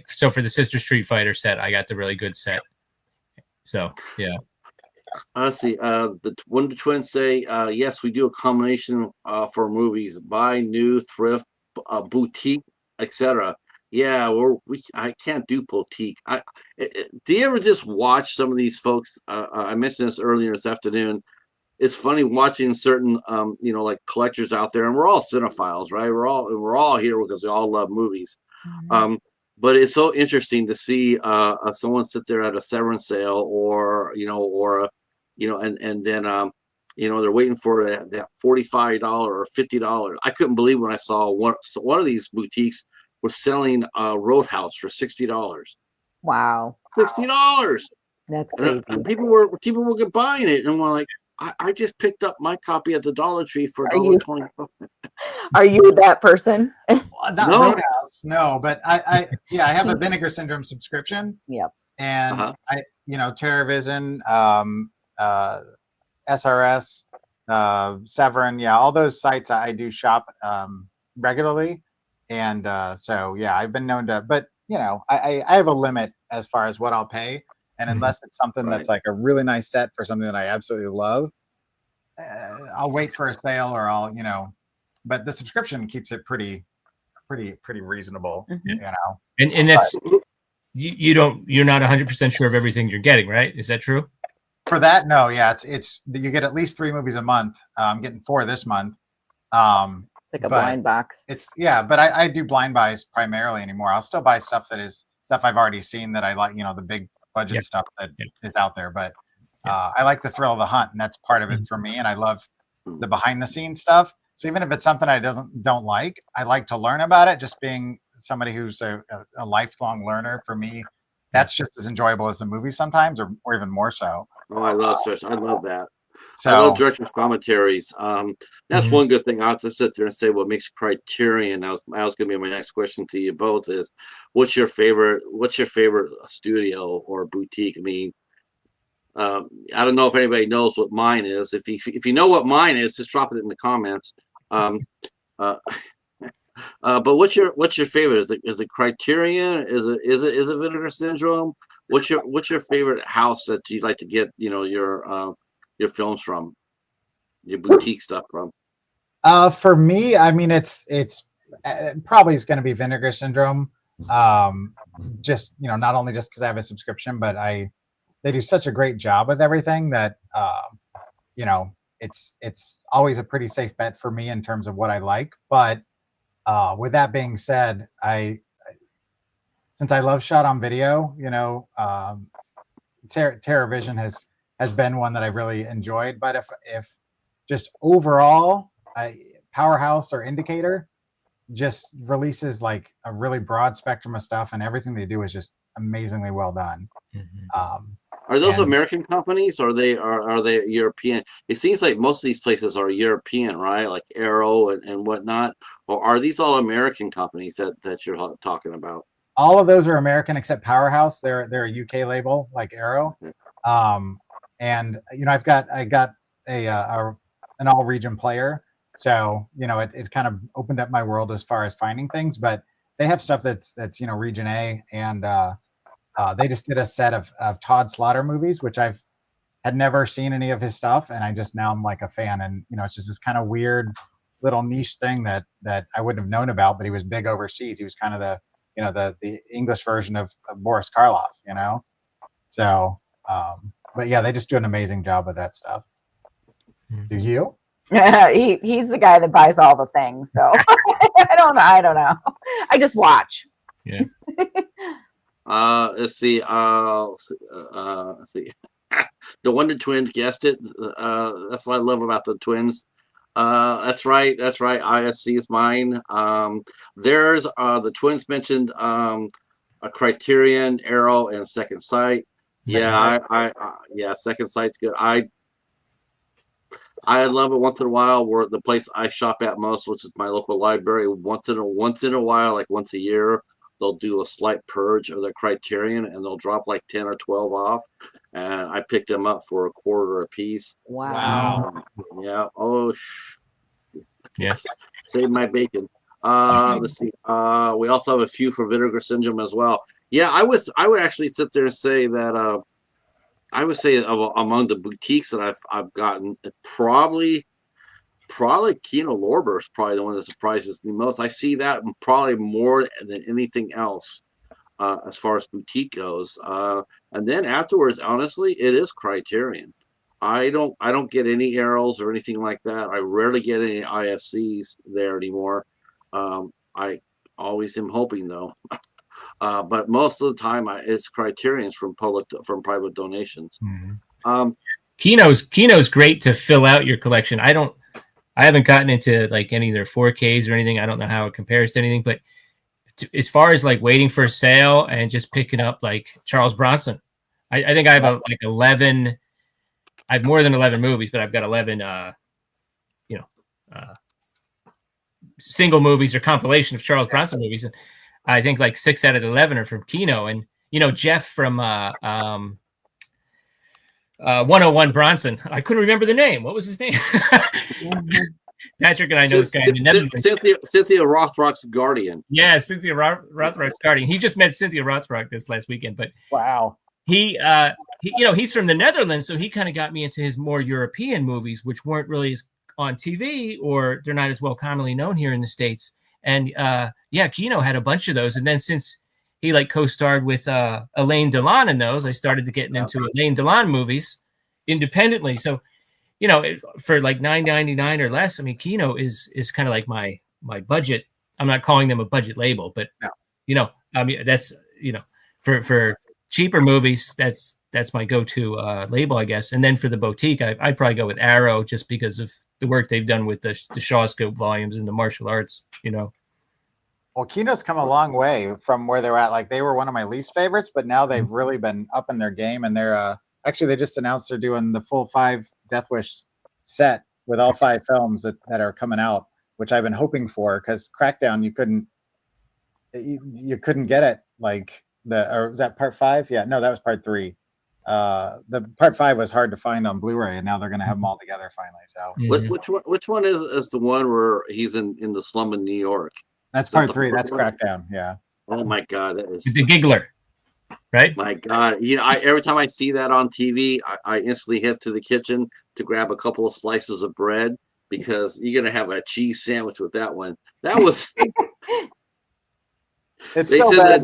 so for the Sister Street Fighter set, I got the really good set. So yeah. Let's see. One of the twins say, yes, we do a combination for movies, buy, new, thrift, boutique, etc. Yeah, I can't do boutique. Do you ever just watch some of these folks? I mentioned this earlier this afternoon. It's funny watching certain, you know, like collectors out there, and we're all cinephiles, right? We're all here because we all love movies. But it's so interesting to see someone sit there at a severance sale, or and then you know, they're waiting for that $45 or $50. I couldn't believe when I saw one of these boutiques was selling Roadhouse for $60. Wow. $60. That's crazy. And people were buying it, and we're like, I just picked up my copy at the Dollar Tree for $1.20. Are you that person? Not Roadhouse, no, but I have a Vinegar Syndrome subscription. Yep. And I, you know, TerraVision, SRS, Severin, all those sites I do shop regularly, and so I've been known to, but you know, I have a limit as far as what I'll pay. And unless it's something that's like a really nice set for something that I absolutely love, I'll wait for a sale, or I'll, you know, but the subscription keeps it pretty reasonable, you know. And that's you're not 100% sure of everything you're getting, right? Is that true? For that, no, it's you get at least 3 movies a month. I'm getting 4 this month. It's like a blind box. But I do blind buys primarily anymore. I'll still buy stuff that is stuff I've already seen that I like, you know, the big budget stuff that is out there. But I like the thrill of the hunt, and that's part of it for me. And I love the behind the scenes stuff. So even if it's something I don't like, I like to learn about it. Just being somebody who's a lifelong learner, for me, that's just as enjoyable as the movie sometimes, or even more so. Oh, I love that. So I love director's commentaries. That's one good thing. I have to sit there and say what makes Criterion. That was going to be my next question to you both. Is what's your favorite studio or boutique? I mean, I don't know if anybody knows what mine is. If you know what mine is, just drop it in the comments. But what's your favorite? Is it Criterion? Is it Vinegar Syndrome? What's your favorite house that you like to get, you know, your films from, your boutique stuff from? For me, I mean, it's probably is going to be Vinegar Syndrome. Just, you know, not only just because I have a subscription, but they do such a great job with everything that you know, it's always a pretty safe bet for me in terms of what I like. But with that being said, since I love shot on video, TerraVision has been one that I really enjoyed. But if just overall, Powerhouse or Indicator just releases like a really broad spectrum of stuff, and everything they do is just amazingly well done. Are those and- American companies, or are they European? It seems like most of these places are European, right? Like Arrow and whatnot. Or are these all American companies that you're talking about? All of those are American except Powerhouse. They're a UK label like Arrow. And I got an all region player, so it's kind of opened up my world as far as finding things. But they have stuff that's region A, and they just did a set of Todd Slaughter movies, which had never seen any of his stuff, and now I'm like a fan. And it's just this kind of weird little niche thing that I wouldn't have known about, but he was big overseas. He was kind of the English version of Boris Karloff, So, but yeah, they just do an amazing job with that stuff. Do you? He's the guy that buys all the things. So I don't know. I just watch. Yeah. Let's see. Let's see. The Wonder Twins guessed it. That's what I love about the twins. That's right. ISC is mine. There's the twins mentioned a Criterion, Arrow, and Second Sight. Yeah, Second Sight's good. I love it once in a while. Where the place I shop at most, which is my local library, once in a while, like once a year, they'll do a slight purge of their Criterion, and they'll drop like 10 or 12 off. And I picked them up for $1 a piece. Wow. Yeah. Oh. Yes. Save my bacon. Let's see. We also have a few for Vinegar Syndrome as well. Yeah, I would actually sit there and say that I would say among the boutiques that I've gotten, probably Kino Lorber is probably the one that surprises me most. I see that probably more than anything else as far as boutique goes. And then afterwards, honestly, it is Criterion. I don't get any Arrows or anything like that. I rarely get any IFCs there anymore. I always am hoping though. But most of the time, it's Criterions from private donations. Kino's great to fill out your collection. I haven't gotten into like any of their 4Ks or anything. I don't know how it compares to anything, but as far as like waiting for a sale and just picking up like Charles Bronson, I think I have 11. I have more than 11 movies, but I've got 11, single movies or compilation of Charles Bronson movies. And I think like 6 out of the 11 are from Kino. And, Jeff from 101 Bronson, I couldn't remember the name. What was his name? Patrick and I know this guy in the Netherlands. Cynthia Rothrock's guardian. Yeah, Cynthia Rothrock's guardian. He just met Cynthia Rothrock this last weekend, but wow. He he's from the Netherlands, so he kind of got me into his more European movies, which weren't really on TV, or they're not as well commonly known here in the States. And Kino had a bunch of those. And then since he like co-starred with Alain Delon in those, I started to get into Alain Delon movies independently. So, for like $9.99 or less, I mean, Kino is kind of like my budget. I'm not calling them a budget label, but I mean, that's for cheaper movies, that's my go-to label, I guess. And then for the boutique, I'd probably go with Arrow just because of the work they've done with the Shawscope volumes and the martial arts, Well, Kino's come a long way from where they're at. Like, they were one of my least favorites, but now they've really been up in their game. And they're actually, they just announced they're doing the full 5 Death Wish set with all 5 films that are coming out, which I've been hoping for, because Crackdown, you couldn't get it. Like, or was that part 5? Yeah, no, that was part 3. The part 5 was hard to find on Blu-ray, and now they're going to have them all together finally. So which one is the one where he's in the slum in New York? That's part 3. That's Crackdown. Yeah. Oh my God, that is the Giggler, right? My God, every time I see that on TV, I instantly head to the kitchen to grab a couple of slices of bread, because you're gonna have a cheese sandwich with that one. That was. They said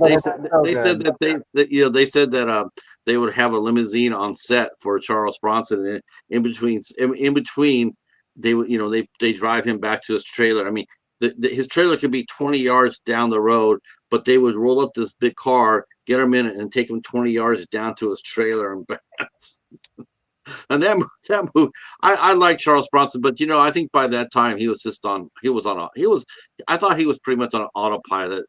that they would have a limousine on set for Charles Bronson, and in between they would they drive him back to his trailer. I mean, his trailer could be 20 yards down the road, but they would roll up this big car, get him in it, and take him 20 yards down to his trailer and back. And that movie, I like Charles Bronson, but I think by that time I thought he was pretty much on an autopilot,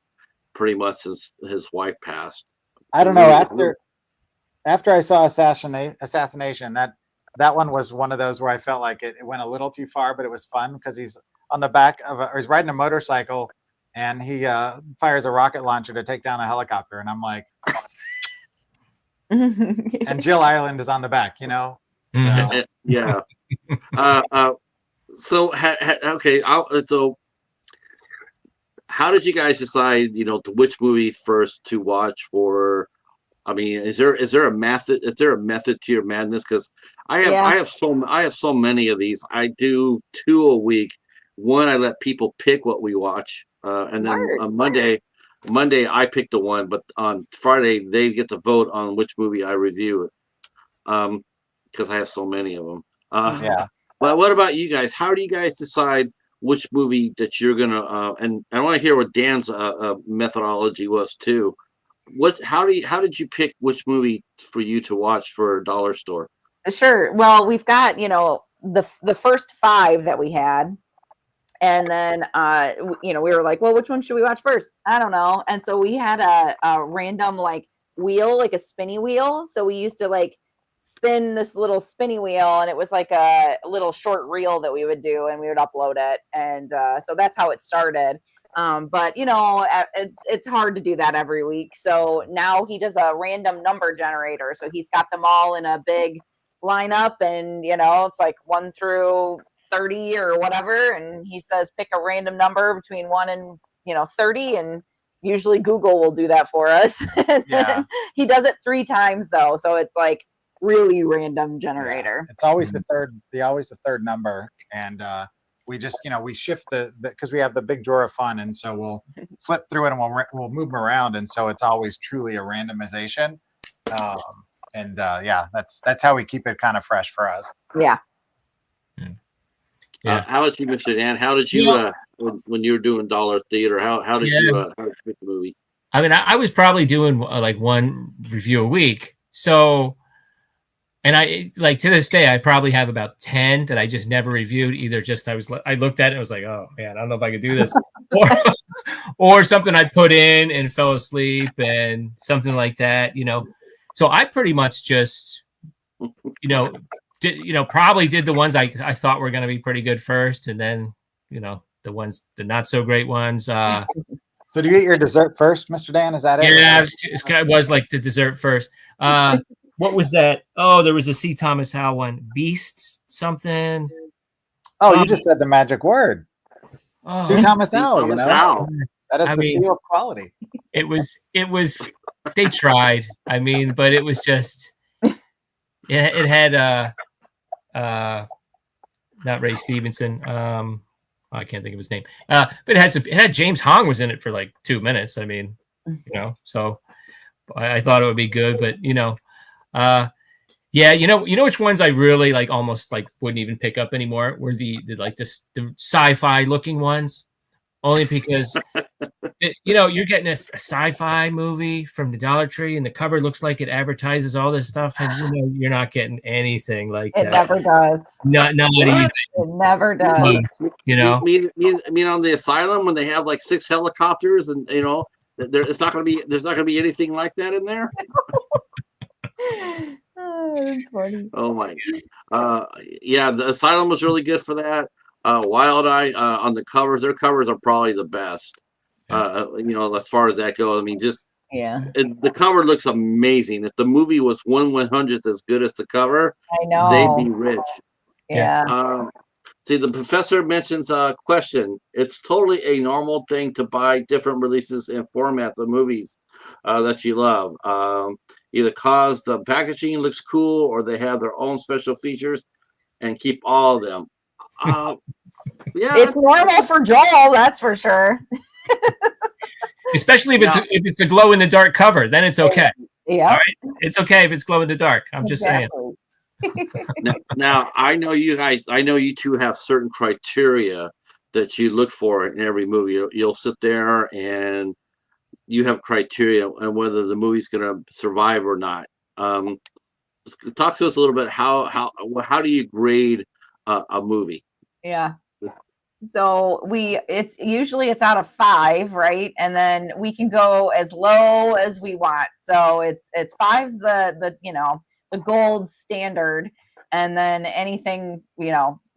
pretty much since his wife passed. I don't know. After I saw Assassination, that one was one of those where I felt like it went a little too far, but it was fun because he's on the back of or he's riding a motorcycle and he fires a rocket launcher to take down a helicopter, and I'm like, and Jill Ireland is on the back, So. Yeah. So okay. So how did you guys decide, which movie first to watch for? I mean, is there a method? Is there a method to your madness? Because I have so many of these. I do 2 a week. One, I let people pick what we watch, and then on Monday I pick the one. But on Friday they get to vote on which movie I review. Because I have so many of them. But what about you guys? How do you guys decide which movie that you're gonna? And I want to hear what Dan's methodology was too. How did you pick which movie for you to watch for a dollar store? Sure. Well, we've got the first 5 that we had, and then we were like, well, which one should we watch first? I don't know. And so we had a random wheel, like a spinny wheel. So we used to spin this little spinny wheel, and it was like a little short reel that we would do, and we would upload it, and so that's how it started. But it's hard to do that every week, so now he does a random number generator, so he's got them all in a big lineup, and it's like 1 through 30 or whatever, and he says pick a random number between 1 and 30, and usually Google will do that for us. Yeah. He does it 3 times though, so it's like really random generator. Yeah. It's always the third number, and we just we shift because we have the big drawer of fun, and so we'll flip through it and we'll move them around, and so it's always truly a randomization. That's how we keep it kind of fresh for us. Yeah. How about you, Mr. Dan? How did you when you were doing dollar theater? How did you pick the movie? I mean, I was probably doing like 1 review a week, so. And I to this day, I probably have about 10 that I just never reviewed. Either I looked at it and was like, oh man, I don't know if I could do this, or something I put in and fell asleep and something like that, So I pretty much just, probably did the ones I thought were going to be pretty good first, and then the not so great ones. So do you eat your dessert first, Mr. Dan? Is that it? Yeah, it was like the dessert first. What was that? Oh, there was a C. Thomas Howell one. Beast something. Oh, you just said the magic word. Oh, C. Thomas Howell, That is the seal of quality. It was, they tried. I mean, but it was just, it had, not Ray Stevenson. I can't think of his name. But it had James Hong was in it for like 2 minutes. I mean, so I thought it would be good, but which ones I really almost wouldn't even pick up anymore were the sci-fi looking ones, only because you're getting a sci-fi movie from the Dollar Tree and the cover looks like it advertises all this stuff, and you're not getting anything like that. It never does. Not even. It never does. I mean, on the asylum when they have 6 helicopters, and there's not gonna be anything like that in there. Oh, that's funny. Oh my god. The asylum was really good for that. Wild Eye on the covers, their covers are probably the best. As far as that goes. I mean, the cover looks amazing. If the movie was 1/100th as good as the cover, I know they'd be rich. Yeah. See, the professor mentions a question. It's totally a normal thing to buy different releases and formats of movies that you love. Either cause the packaging looks cool or they have their own special features, and keep all of them. It's normal for Joel, that's for sure. Especially if it's a glow in the dark cover, then it's okay. Yeah. All right? It's okay if it's glow in the dark. I'm just saying. Now I know you guys. I know you two have certain criteria that you look for in every movie? You'll sit there and you have criteria on whether the movie's going to survive or not. Talk to us a little bit. How do you grade a movie? Yeah. So it's out of 5, right? And then we can go as low as we want. So it's 5's the the gold standard, and then anything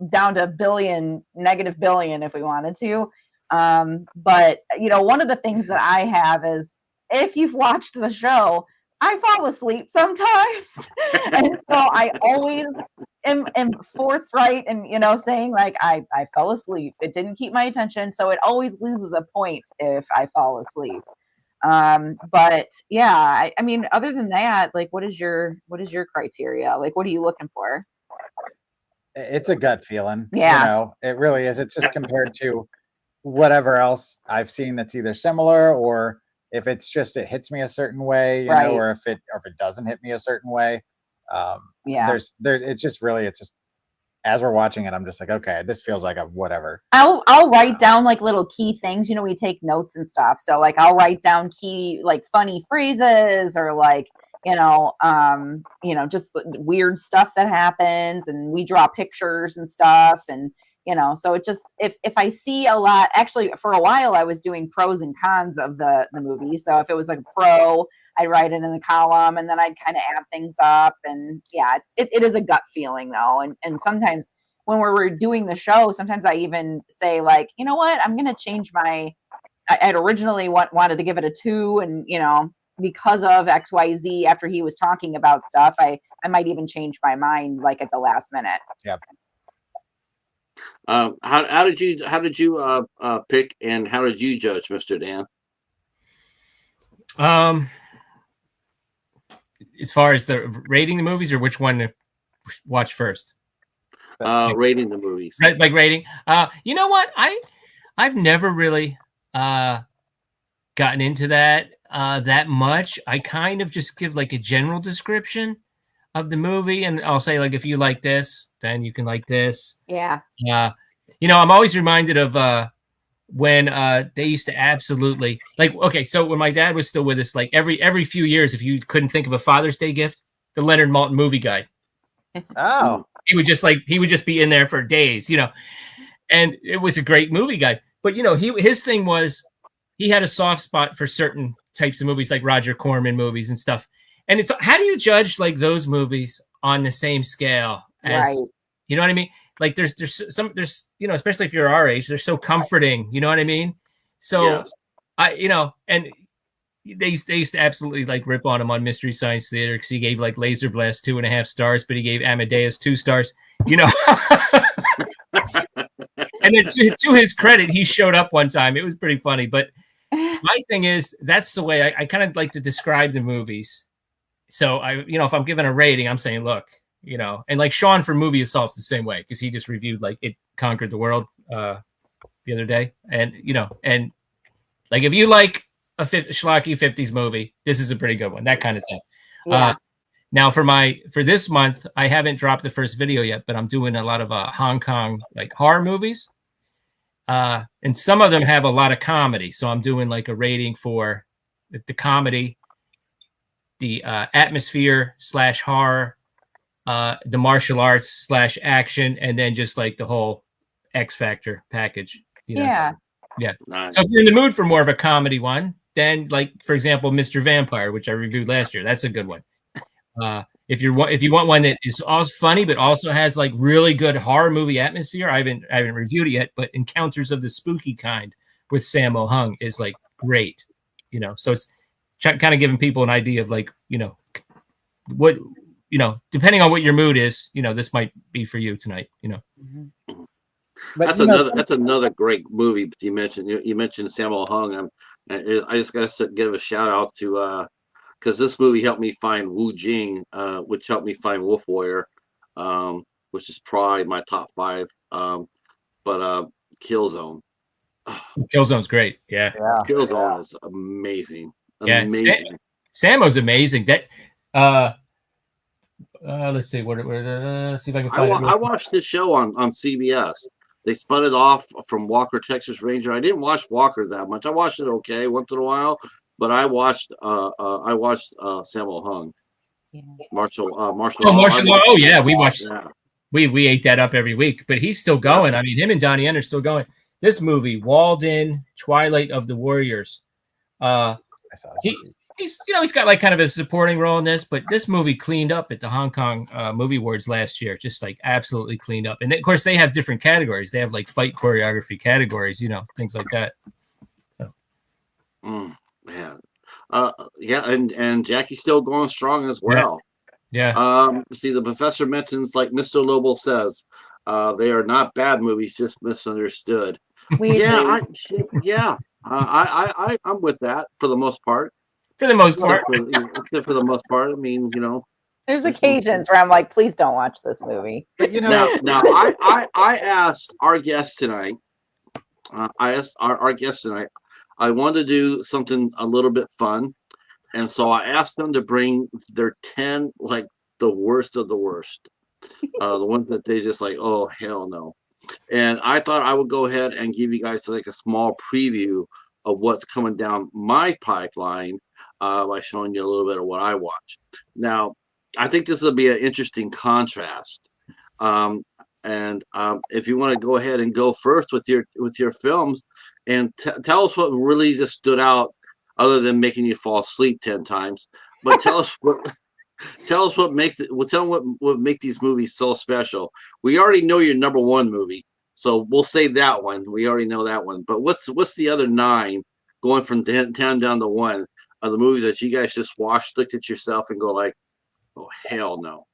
down to billion, negative billion if we wanted to. But one of the things that I have is, if you've watched the show, I fall asleep sometimes, and so I always am forthright and saying like I fell asleep. It didn't keep my attention, so it always loses a point if I fall asleep. But yeah, I mean, other than that, like, what is your criteria? Like, what are you looking for? It's a gut feeling. Yeah. It really is. It's just compared to whatever else I've seen that's either similar, or if it's just it hits me a certain way, Right. or if it doesn't hit me a certain way. Yeah. It's just as we're watching it, I'm just like, okay, this feels like a whatever. I'll write down like little key things. We take notes and stuff. So like I'll write down key like funny phrases, or like just weird stuff that happens, and we draw pictures and stuff, and so it just, if I see a lot, actually for a while I was doing pros and cons of the movie. So if it was like a pro, I'd write it in the column, and then I'd kind of add things up. And yeah, it is a gut feeling though. And sometimes when we're doing the show, sometimes I even say like, you know what, I'm going to change I'd originally wanted to give it a 2, and because of XYZ, after he was talking about stuff, I might even change my mind like at the last minute. Yep. How did you pick, and how did you judge, Mr. Dan? As far as the rating the movies, or which one to watch first? Rating the movies. Right, like rating. You know what? I've never really gotten into that much. I kind of just give like a general description of the movie, and I'll say like, if you like this, then you can like this. Yeah. I'm always reminded of when they used to absolutely like, okay, so when my dad was still with us, like every few years, if you couldn't think of a Father's Day gift, the Leonard Maltin movie guide. Oh. He would just be in there for days, and it was a great movie guide. But his thing was, he had a soft spot for certain types of movies, like Roger Corman movies and stuff. And it's, how do you judge like those movies on the same scale as, right. You know what I mean? Like there's especially if you're our age, they're so comforting. You know what I mean? So yes. And they used to absolutely like rip on him on Mystery Science Theater, because he gave like Laser Blast 2.5 stars, but he gave Amadeus 2 stars. And then to his credit, he showed up one time. It was pretty funny. But my thing is, that's the way I kind of like to describe the movies. So if I'm giving a rating, I'm saying, look, and like Sean from Movie Assault's the same way, because he just reviewed like It Conquered the World the other day, and and like, if you like a schlocky 50s movie, this is a pretty good one, that kind of thing. Yeah. Now for this month, I haven't dropped the first video yet, but I'm doing a lot of Hong Kong like horror movies, and some of them have a lot of comedy, so I'm doing like a rating for the comedy, the atmosphere / horror, the martial arts / action, and then just like the whole X Factor package. Yeah. Nice. So if you're in the mood for more of a comedy one, then like, for example, Mr. Vampire, which I reviewed last year, that's a good one. If you want one that is also funny but also has like really good horror movie atmosphere, I haven't reviewed it yet, but Encounters of the Spooky Kind with Sammo Hung is like great. So it's kind of giving people an idea of like, what, depending on what your mood is, this might be for you tonight. Mm-hmm. But That's another great movie. But you mentioned Sammo Hung. I just got to give a shout out to, because this movie helped me find Wu Jing, which helped me find Wolf Warrior, which is probably my top 5. But Killzone. Killzone's great. Yeah. Killzone is amazing. Yeah. Amazing. Sammo's amazing. That let's see. Let's see if I can find it. I watched this show on CBS. They spun it off from Walker, Texas Ranger. I didn't watch Walker that much. I watched it okay once in a while, but I watched Sammo Hung. Yeah. Martial Oh, law. martial law. Oh yeah, we watched. Yeah. We ate that up every week, but he's still going. I mean, him and Donnie Yen are still going. This movie, Walled In, Twilight of the Warriors. I saw it. He's got like kind of a supporting role in this, but this movie cleaned up at the Hong Kong Movie Awards last year, just like absolutely cleaned up. And of course, they have different categories. They have like fight choreography categories, things like that. So. Man, and Jackie's still going strong as well. Yeah. See, the professor mentions, like Mr. Lobo says, they are not bad movies, just misunderstood. I'm with that for the most part. For the most part. For the most part, I mean, There's occasions where I'm like, please don't watch this movie. But now I asked our guest tonight. I wanted to do something a little bit fun, and so I asked them to bring their 10 like the worst of the worst, the ones that they just like, oh hell no. And I thought I would go ahead and give you guys like a small preview of what's coming down my pipeline by showing you a little bit of what I watch. Now, I think this will be an interesting contrast. If you want to go ahead and go first with your films, and tell us what really just stood out, other than making you fall asleep 10 times. But tell us what makes it. Well, tell them what make these movies so special. We already know your number one movie, so we'll say that one. We already know that one. But what's the other 9 going from 10 down to 1 of the movies that you guys just watched, looked at yourself, and go like, oh hell no.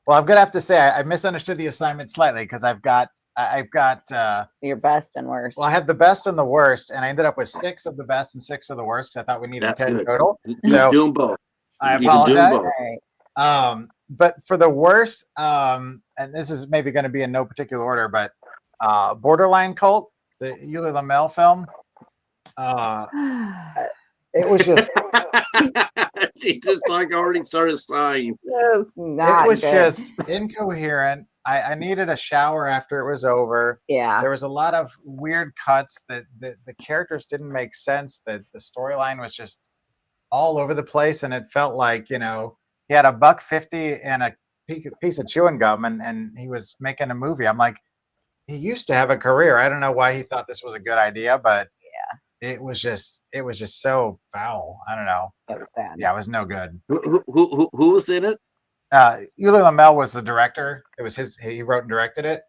Well, I'm gonna have to say I misunderstood the assignment slightly, because I've got Your best and worst. well, I have the best and the worst, and I ended up with 6 of the best and 6 of the worst. I thought we needed That's 10 good. total. You So do them both. I You can do 'em apologize. both. All right. But for the worst, and this is maybe going to be in no particular order, but Borderline Cult, the Yuli Lamel film, it was just She just like already started sighing. It was just incoherent. I needed a shower after it was over. Yeah. There was a lot of weird cuts that the characters didn't make sense. That the storyline was just all over the place, and it felt like, he had $1.50 and a piece of chewing gum, and he was making a movie. I'm like, he used to have a career. I don't know why he thought this was a good idea, but it was just so foul. I don't know. It was bad. Yeah, it was no good. Who was in it? Yuli Lamel was the director. It was he wrote and directed it.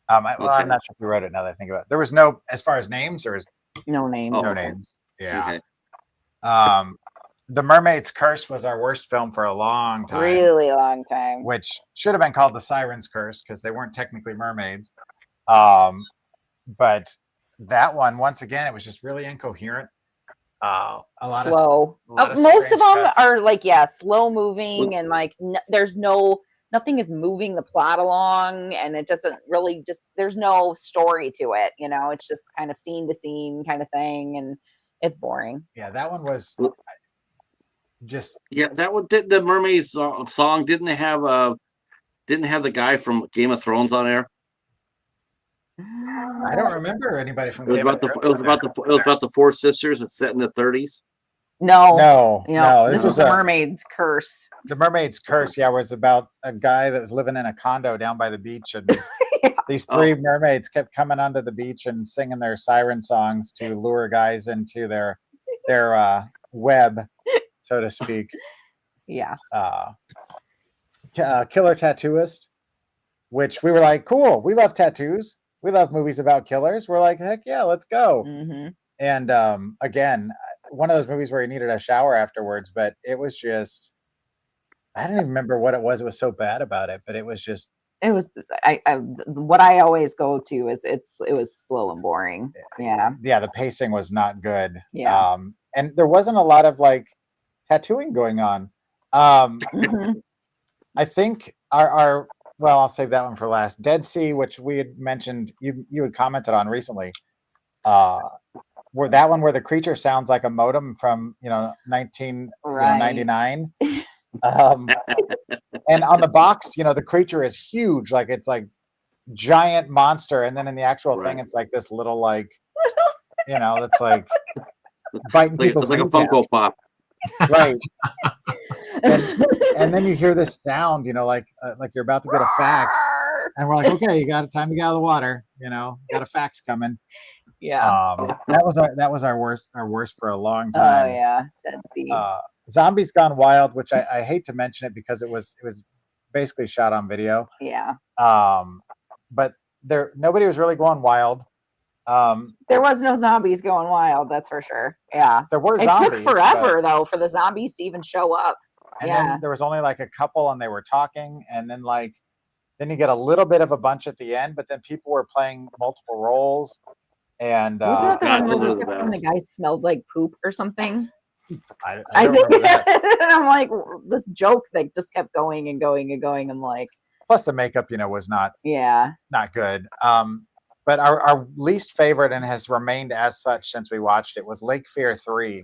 I'm not sure if he wrote it now that I think about it. There was no, as far as names, there was No names. no names. Yeah. Okay. The Mermaid's Curse was our worst film for a long time. Really long time. Which should have been called The Siren's Curse, because they weren't technically mermaids. But that one, once again, it was just really incoherent. A lot slow. of Most of them cuts. are like, slow moving, and like nothing is moving the plot along, and it doesn't really there's no story to it. It's just kind of scene to scene kind of thing, and it's boring. Yeah, that one was just that one. The Mermaids song didn't have the guy from Game of Thrones on there. I don't remember anybody from. It was about the 4 sisters. It's set in the 30s. No. This was was the Mermaid's Curse. The Mermaid's Curse, was about a guy that was living in a condo down by the beach, and these 3 mermaids kept coming onto the beach and singing their siren songs to lure guys into their web, so to speak. Yeah. Killer Tattooist, which we were like, cool. We love tattoos. We love movies about killers. We're like, heck yeah, let's go. Mm-hmm. And again, one of those movies where you needed a shower afterwards, but it was just, I don't even remember what it was. It was so bad about it, but it was just. It was. What I always go to is it was slow and boring. Yeah. Yeah, the pacing was not good. Yeah. And there wasn't a lot of like tattooing going on. Mm-hmm. I think our well, I'll save that one for last. Dead Sea, which we had mentioned, you had commented on recently, where the creature sounds like a modem from 1999. And on the box, the creature is huge, like it's like giant monster, and then in the actual thing, Right. it's like this little like, that's like biting people's It's like a kneecaps. Funko Pop. Right. And then you hear this sound, like you're about to get a fax, and we're like, okay, you got time to get out of the water, got a fax coming. Yeah. That was our worst for a long Oh time. yeah. Dead Sea. Zombies Gone Wild, which I hate to mention it because it was basically shot on video. Yeah. But nobody was really going wild. There was no zombies going wild, that's for sure. Yeah. There were It zombies. took forever though for the zombies to even show up. And Yeah. then there was only like a couple, and they were talking, and then you get a little bit of a bunch at the end, but then people were playing multiple roles. And Wasn't that the God, one where those are they the kept saying the best. guy smelled like poop or something? I I don't think remember that. and I'm like, this joke that just kept going and going and going. I'm like, Plus the makeup, was not good. But our least favorite, and has remained as such since we watched it, was Lake Fear 3.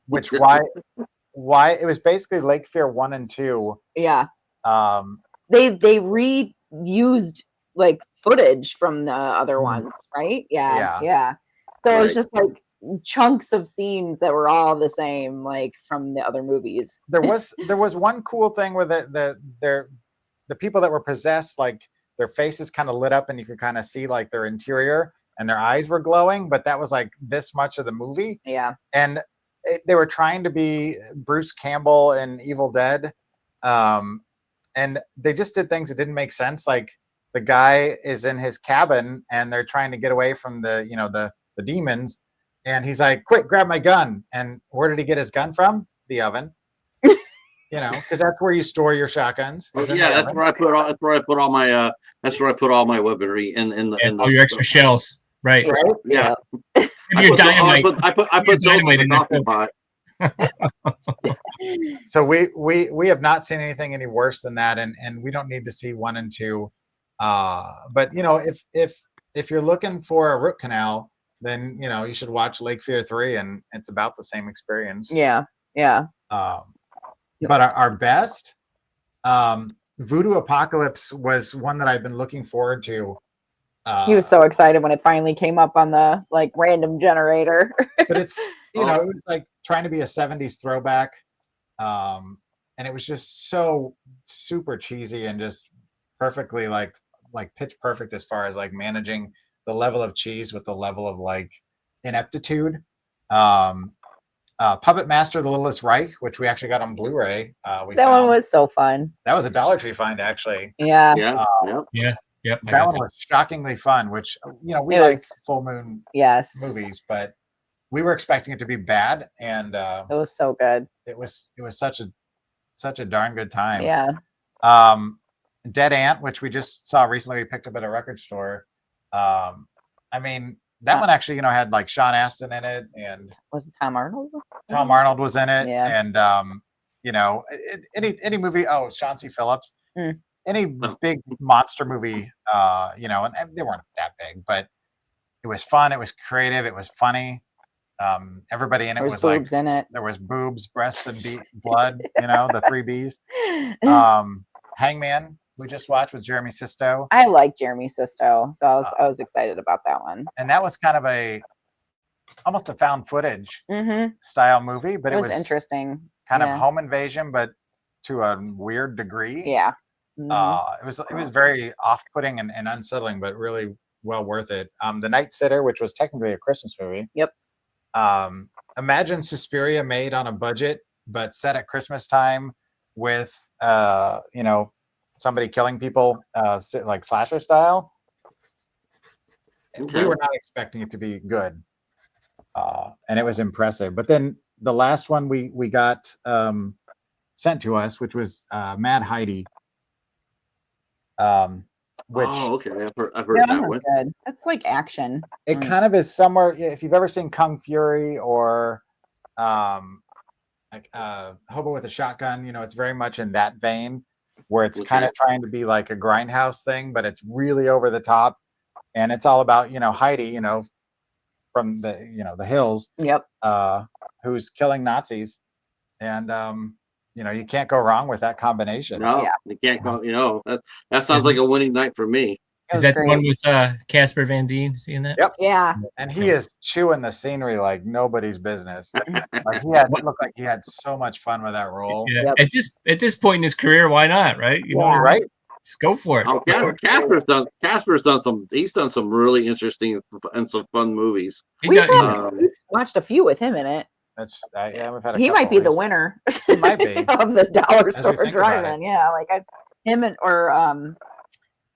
Which why it was basically Lake Fear 1 and 2. yeah. Um, They reused like footage from the other Mhm. ones, right? Yeah. Yeah. So it was Right. just like chunks of scenes that were all the same, like from the other movies. there was one cool thing where the people that were possessed, like their faces kind of lit up, and you could kind of see like their interior, and their eyes were glowing, but that was like this much of the movie. Yeah. And they were trying to be Bruce Campbell in Evil Dead, and they just did things that didn't make sense. Like the guy is in his cabin, and they're trying to get away from the demons, and he's like, "Quick, grab my gun!" And where did he get his gun from? The oven. Because that's where you store your shotguns. Well, is in yeah, the that's oven. where I put all. That's where I put all my. That's where I put all my weaponry in the. Yeah, in all the your extra shells, right? Right? Yeah. Maybe I your put, the- dynamite. I put those dynamite in the in coffee there, pot. So we have not seen anything any worse than that, and we don't need to see 1 and 2. But if you're looking for a root canal, then you should watch Lake Fear 3, and it's about the same experience. Yeah. Yeah. But our best, Voodoo Apocalypse was one that I've been looking forward to. He was so excited when it finally came up on the like random generator. But it's it was like trying to be a 70s throwback, and it was just so super cheesy and just perfectly like pitch perfect as far as like managing the level of cheese with the level of like ineptitude. Puppet Master: The Littlest Reich, which we actually got on Blu-ray. That one was so fun. That was a Dollar Tree find, actually. Yeah. Yeah. Yeah. Yep. I That got one that. was shockingly fun, which we It like was- full moon Yes. movies, but we were expecting it to be bad, and It was so good. it was such a darn good time. Yeah. Dead Ant, which we just saw recently, we picked up at a record store. I mean, that one actually, had like Sean Astin in it, and Was it Tom Arnold? Tom Arnold was in it, Yeah. and any movie. Oh, Sean C. Phillips. Mm. Any big monster movie, and they weren't that big, but it was fun. It was creative. It was funny. Everybody in it There was was like, boobs in it. there was boobs, breasts, and blood. The 3 B's. Hangman, we just watched with Jeremy Sisto, I like Jeremy Sisto, so I was excited about that one. and that was kind of almost a found footage Mm-hmm. style movie, but It it was was interesting. kind yeah. of home invasion, but to a weird degree. Yeah. Mhm. It was very off-putting and unsettling, but really well worth it. The Night Sitter, which was technically a Christmas movie. Yep. Imagine Suspiria made on a budget, but set at Christmas time with somebody killing people, like slasher style. Okay. We were not expecting it to be good, and it was impressive. But then the last one we got sent to us, which was Mad Heidi. Which okay. I've heard That that one one. was good. That's like action. it kind of is somewhere. If you've ever seen Kung Fury or like Hobo with a Shotgun, it's very much in that vein, where it's kind of trying to be like a grindhouse thing, but it's really over the top, and it's all about Heidi, from the the hills, Yep. who's killing Nazis, and you can't go wrong with that combination. No, Yeah. you can't go. That sounds like a winning night for me. It Is was that the great. one with Casper Van Dien? Seeing that? Yep. Yeah. And he is chewing the scenery like nobody's business. Like looked like he had so much fun with that role. Yeah. Yep. At this point in his career, why not? Right? You know, Yeah. Right? just go for it. Oh, Casper's done some. He's done some really interesting and some fun movies. He We've does- we've watched a few with him in it. That's yeah, we've had a He couple. might be the He's- winner He might be. of the dollar As we store think about drive-in. Yeah, like him and or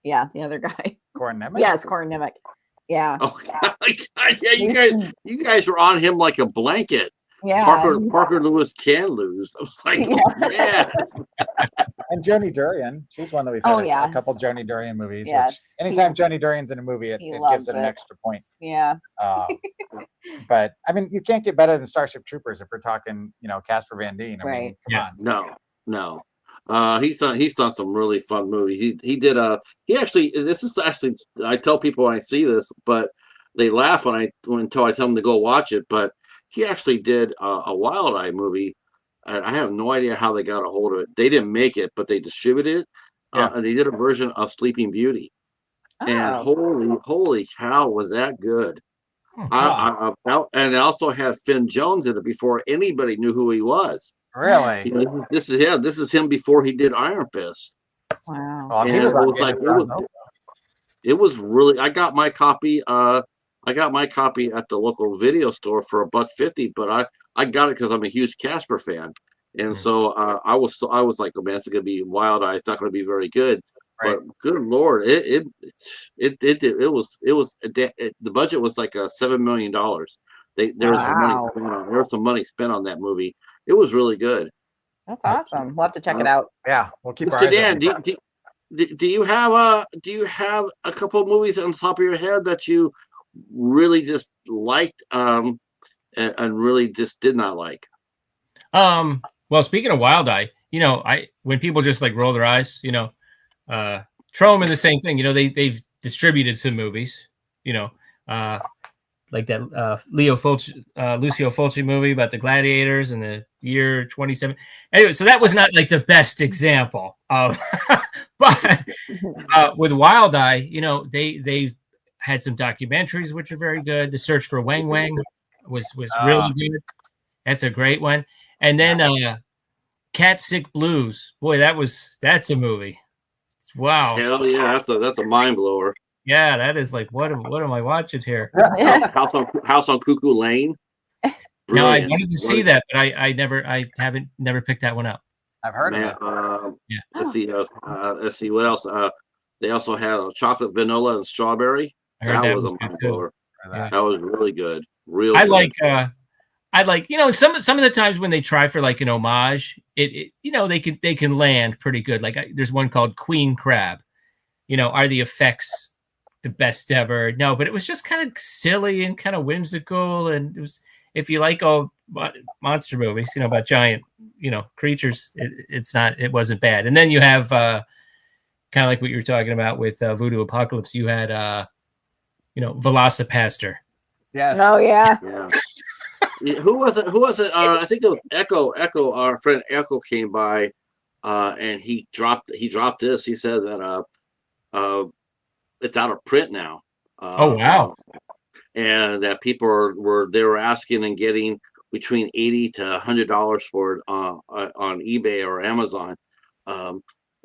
yeah, the other guy. Corin Nemec? Yes, Corin Nemec. Yeah. Oh yeah, you guys were on him like a blanket. Yeah. Parker Lewis can lose. I was like, oh man. And Joni Durian. She's one that we've had a couple Joni Durian movies. Yes. Which anytime Joni Durian's in a movie, it gives loves it an it. extra point. Yeah. But I mean, you can't get better than Starship Troopers if we're talking, Casper Van Dien. I mean, come on. No. He's done some really fun movies. He did this is actually, I tell people when I see this, but they laugh until I tell them to go watch it. But he actually did a Wild Eye movie. And I have no idea how they got a hold of it. They didn't make it, but they distributed it. And they did a version of Sleeping Beauty. Oh. And holy cow, was that good? And it also had Finn Jones in it before anybody knew who he was. Really? This is him before he did Iron Fist. Wow. Well, he And was it on was Game like of Thrones also. it was really. I got my copy. I got my copy at the local video store for $1.50, but I got it because I'm a huge Casper fan, and so I was like, oh man, it's gonna be Wild Eye. It's not gonna be very good. Right. But good lord, the budget was like $7 million. There was some money spent on that movie. It was really good. That's awesome. We'll have to check it out. Yeah, we'll keep our Mr. eyes Dan, open. do you have a couple of movies on the top of your head that you really just liked and really just did not like? Well, speaking of Wild Eye, when people just like roll their eyes, Trome and the same thing. They've distributed some movies, like that Lucio Fulci movie about the gladiators in the year 27. Anyway, so that was not like the best example of, but with Wild Eye, they've had some documentaries which are very good. The Search for Wang Wang was really good. That's a great one. And then Cat Sick Blues. Boy, that's a movie. Wow. Hell yeah, that's a mind blower. Yeah, that is like what am I watching here? House on Cuckoo Lane. No, I wanted to see that, but I haven't picked that one up. I've heard of it. Yeah. Let's see what else. They also had chocolate, vanilla, and strawberry. I heard that was a good mind too. blower. Yeah. That was really good. Real. I good. like some of the times when they try for like an homage, they can land pretty good. Like there's one called Queen Crab. Are the effects the best ever? No, but it was just kind of silly and kind of whimsical. And it was, if you like all monster movies, about giant, creatures, it wasn't bad. And then you have kind of like what you were talking about with Voodoo Apocalypse. You had Velocipaster. Yes. Oh yeah. Yeah. Who was it? I think it was Echo. Our friend Echo came by, and he dropped this. He said that it's out of print now. Oh wow! And that people were asking and getting between $80 to $100 for it on eBay or Amazon.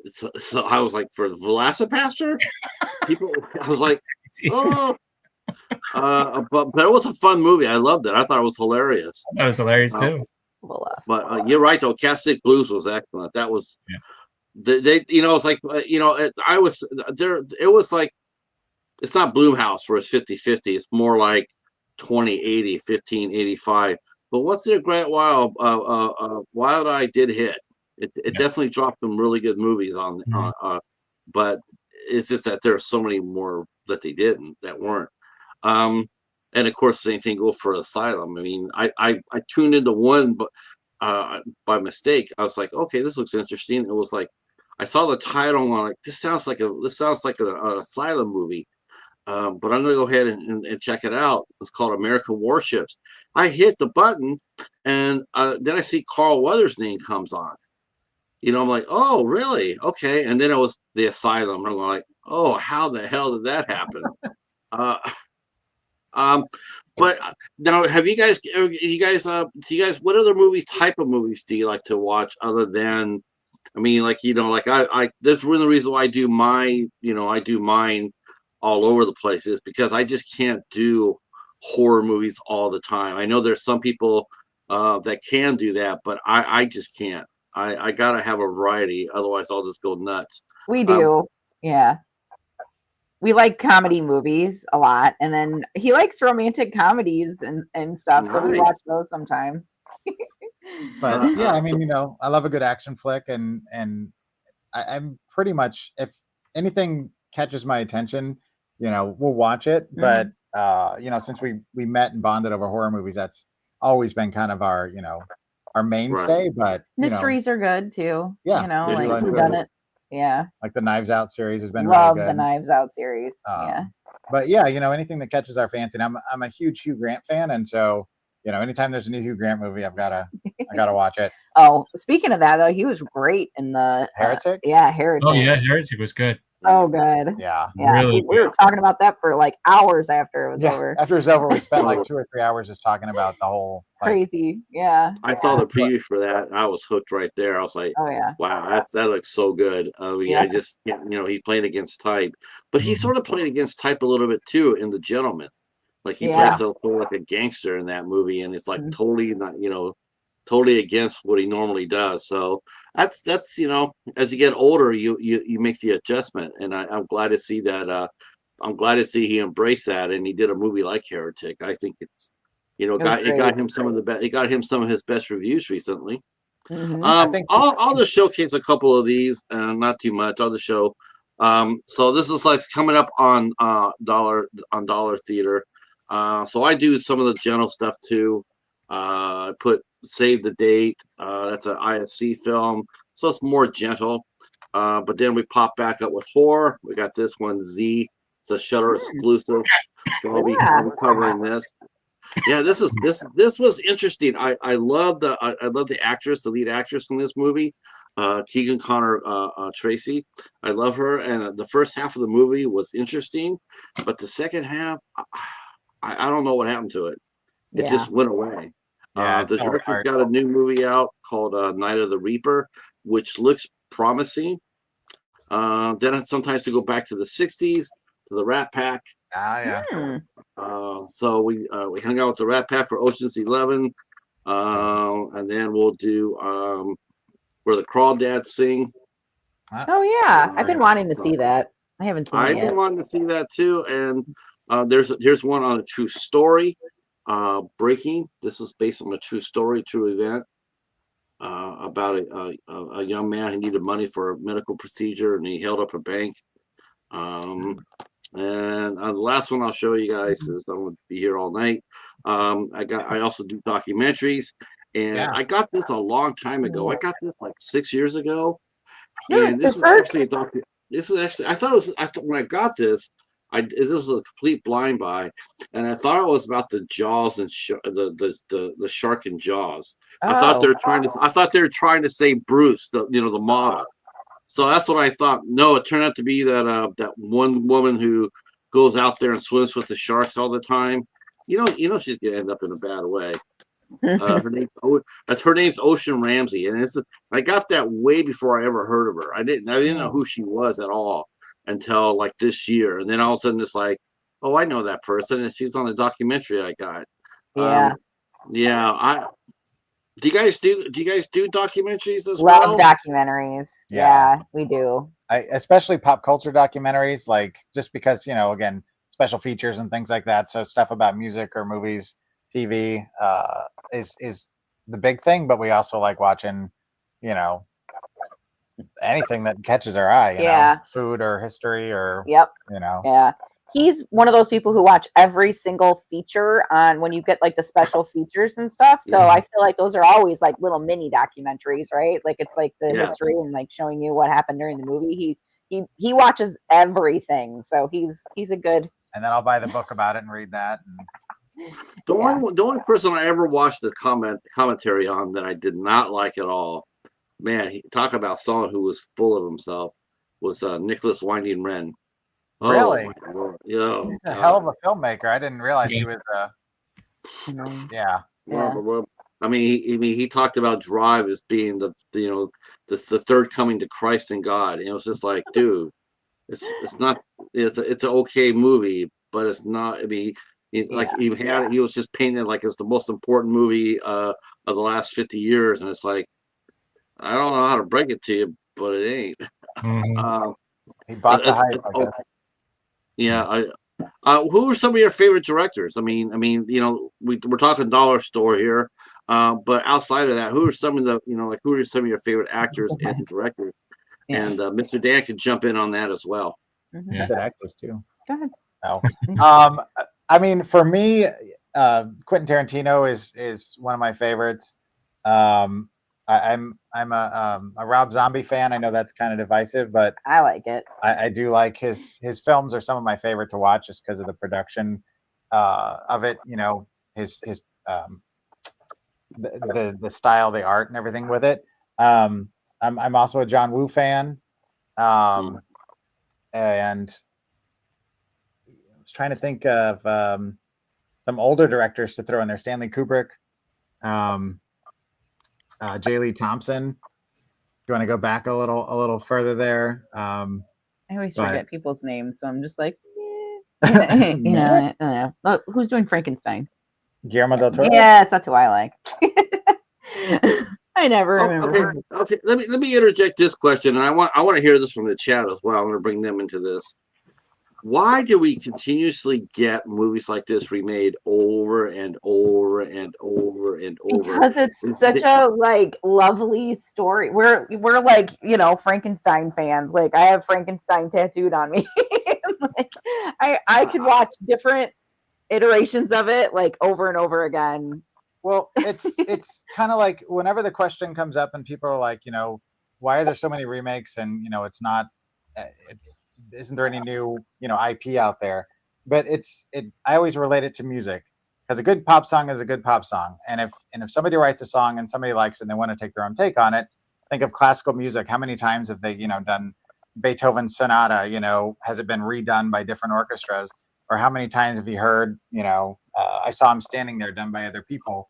So I was like, for the Velocipaster, people. I was like, oh. But it was a fun movie. I loved it. I thought it was hilarious. That was hilarious too. But you're right though. Cat Sick Blues was excellent. That was they. It's like I was there. It was like it's not Blumhouse where it's 50-50. It's more like 20-80, 15-85. But what's their great Wild Eye did hit. It definitely dropped some really good movies on. But it's just that there are so many more that they didn't that weren't. And of course, the same thing go for Asylum. I mean, I tuned into one, but by mistake, I was like, okay, this looks interesting. It was like I saw the title and I'm like, this sounds like an Asylum movie. But I'm gonna go ahead and check it out. It's called American Warships. I hit the button, and then I see Carl Weathers' name comes on. I'm like, oh, really? Okay. And then it was the asylum. I'm like, oh, how the hell did that happen? uh, um, but now, have you guys, do you guys, what other movies, type of movies do you like to watch other than, I mean, like, like that's one of the reasons why I do mine all over the place is because I just can't do horror movies all the time. I know there's some people that can do that, but I just can't. I gotta have a variety, otherwise I'll just go nuts. We do. Yeah. We like comedy movies a lot, and then he likes romantic comedies and stuff, so we Nice. watch those sometimes. But yeah, I mean, I love a good action flick, and I'm pretty much, if anything catches my attention, we'll watch it. But since we met and bonded over horror movies, that's always been kind of our our mainstay. But mysteries are good too. Yeah, like who done it? Yeah, like the Knives Out series has been love really good. the Knives Out series. Yeah, but yeah, anything that catches our fancy. And I'm a huge Hugh Grant fan, and so anytime there's a new Hugh Grant movie, I gotta watch it. Oh, speaking of that though, he was great in the Heretic. Heretic. Oh yeah, Heretic was good. Oh, good. Yeah. Really we were talking about that for like hours after it was over. After it was over, we spent like 2 or 3 hours just talking about the whole crazy. Yeah. I saw the preview for that. And I was hooked right there. I was like, oh yeah, wow, that looks so good. I mean, I just he played against type, but he sort of played against type a little bit too in The Gentleman. Like he plays sort of like a gangster in that movie, and it's like totally not, totally against what he normally does. So that's as you get older, you make the adjustment, and I'm glad to see that. I'm glad to see he embraced that, and he did a movie like Heretic. I think it's it got him some of the best. It got him some of his best reviews recently. I think I'll just showcase a couple of these, not too much. I'll just show. So this is like coming up on Dollar Theater. So I do some of the general stuff too. I put Save the Date. That's an IFC film, so it's more gentle. But then we pop back up with horror. We got this one, Z. It's a Shudder exclusive. So I'll be covering this. Yeah, this was interesting. I love the actress, the lead actress in this movie, Keegan Connor Tracy. I love her, and the first half of the movie was interesting, but the second half, I don't know what happened to it. It just went away. Yeah, the director's got a new movie out called Night of the Reaper, which looks promising. Then sometimes to go back to the 60s, to the Rat Pack. So we hung out with the Rat Pack for Ocean's 11, and then we'll do Where the Crawdads Sing. Oh yeah, I've been wanting to see that. I haven't seen it yet. I've been wanting to see that too, and here's one on a true story. Breaking. This is based on a true story, true event about a young man who needed money for a medical procedure, and he held up a bank. And the last one I'll show you guys is I'm going to be here all night. I also do documentaries, and I got this a long time ago. I got this like 6 years ago, and this is actually I thought when I got this. This was a complete blind buy, and I thought it was about the Jaws and the shark in Jaws. I thought they were trying to say Bruce, the model. So that's what I thought. No, it turned out to be that one woman who goes out there and swims with the sharks all the time. She's gonna end up in a bad way. Her name's Ocean Ramsey, and I got that way before I ever heard of her. I didn't know who she was at all until like this year, and then all of a sudden it's like, oh, I know that person, and she's on the documentary I got. Do you guys do documentaries as well? Love documentaries. Yeah, we do. Especially pop culture documentaries, like just because again, special features and things like that. So stuff about music or movies, TV is the big thing, but we also like watching anything that catches our eye, food or history or he's one of those people who watch every single feature on when you get like the special features and stuff. So I feel like those are always like little mini documentaries, right? Like it's like the history and like showing you what happened during the movie. He watches everything, so he's a good. And then I'll buy the book about it and read that. The only person I ever watched the commentary on that I did not like at all man, talk about someone who was full of himself was Nicholas Winding Refn. Oh Really? my Lord. Yeah, He's a hell of a filmmaker. I didn't realize he Yeah. was. Mhm. Yeah. Yeah. I mean, he talked about Drive as being the third coming to Christ and God. And it was just like, dude, it's not it's an okay movie, but it's not. I mean, like he was just painted like it's the most important movie of the last 50 years, and it's like I don't know how to break it to you, but it ain't. Mhm. He bought the It's, hype, it's I guess. yeah. Who are some of your favorite directors? We're talking dollar store here, but outside of that, who are some of the like who are some of your favorite actors and directors? Yeah. And Mr. Dan can jump in on that as well. Mhm. He said actors too. Go ahead. Oh. I mean, for me, Quentin Tarantino is one of my favorites. I'm a Rob Zombie fan. I know that's kind of divisive, but I like it. I do like his films are some of my favorite to watch just because of the production of it. His the style, the art, and everything with it. I'm also a John Woo fan, and I was trying to think of some older directors to throw in there. Stanley Kubrick, J. Lee Thompson. You want to go back a little further there? I always but- forget people's names, so I'm just like, I don't know. Oh, who's doing Frankenstein? Guillermo del Toro. Yes, that's who I like. I never remember. Okay. Let me interject this question, and I want to hear this from the chat as well. I want to bring them into this. Why do we continuously get movies like this remade over and over and over and over? Because it's such a like lovely story. We're like, Frankenstein fans. Like I have Frankenstein tattooed on me. Like I could watch different iterations of it like over and over again. Well, it's kind of like whenever the question comes up and people are like, why are there so many remakes and it's not isn't there any new IP out there? But I always relate it to music because a good pop song is a good pop song, and if somebody writes a song and somebody likes it and they want to take their own take on it, think of classical music. How many times have they done Beethoven's sonata? Has it been redone by different orchestras? Or how many times have you heard I Saw Him Standing There done by other people?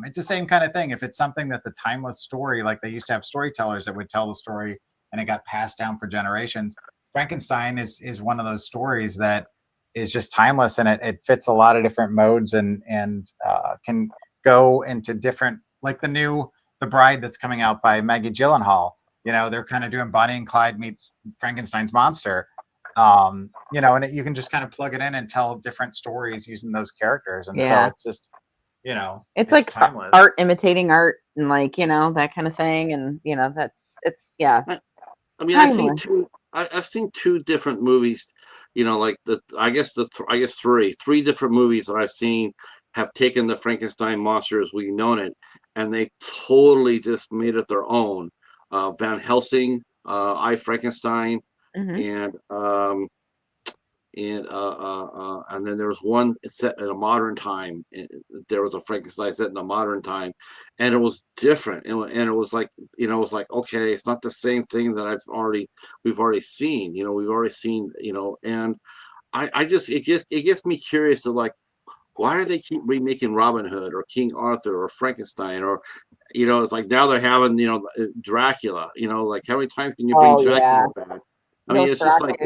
It's the same kind of thing. If it's something that's a timeless story, like they used to have storytellers that would tell the story and it got passed down for generations. Frankenstein is one of those stories that is just timeless, and it fits a lot of different modes and can go into different, like the Bride that's coming out by Maggie Gyllenhaal. They're kind of doing Bonnie and Clyde meets Frankenstein's monster. And you can just kind of plug it in and tell different stories using those characters, and so it's just it's like timeless. art imitating art and like that kind of thing, and it's I mean, I've seen two different movies, like I guess three different movies that I've seen have taken the Frankenstein monster as we've known it, and they totally just made it their own. Van Helsing, I Frankenstein, and then there was one set in a modern time. There was a Frankenstein set in a modern time, and it was different. And it was like, okay, it's not the same thing that we've already seen. We've already seen. And I just it gets me curious to like, why do they keep remaking Robin Hood or King Arthur or Frankenstein or it's like now they're having Dracula. Like how many times can you bring Dracula back? I mean, it's just like.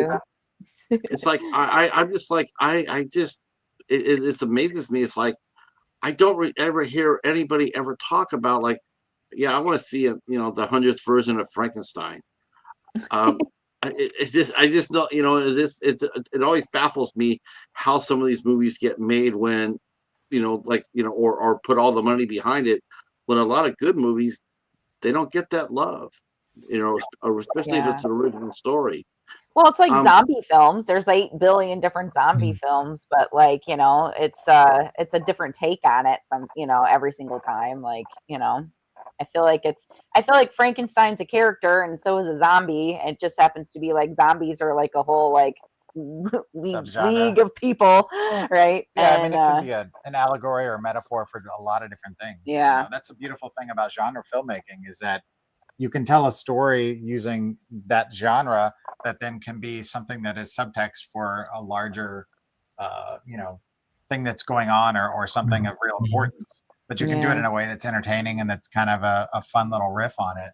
It's like I'm just like it amazes me. It's like I don't ever hear anybody ever talk about like, I want to see the 100th version of Frankenstein. I just know it always baffles me how some of these movies get made when or put all the money behind it when a lot of good movies they don't get that love, especially if it's an original story. Well, it's like zombie films. There's 8 billion different zombie films, but like, it's a different take on it every single time. Like, I feel like Frankenstein's a character and so is a zombie. It just happens to be like zombies are like a whole like league of people, right? Yeah, and, I mean, it can be an allegory or a metaphor for a lot of different things. Yeah. That's a beautiful thing about genre filmmaking is that you can tell a story using that genre that then can be something that is subtext for a larger, thing that's going on or something of real importance. But you can do it in a way that's entertaining and that's kind of a fun little riff on it.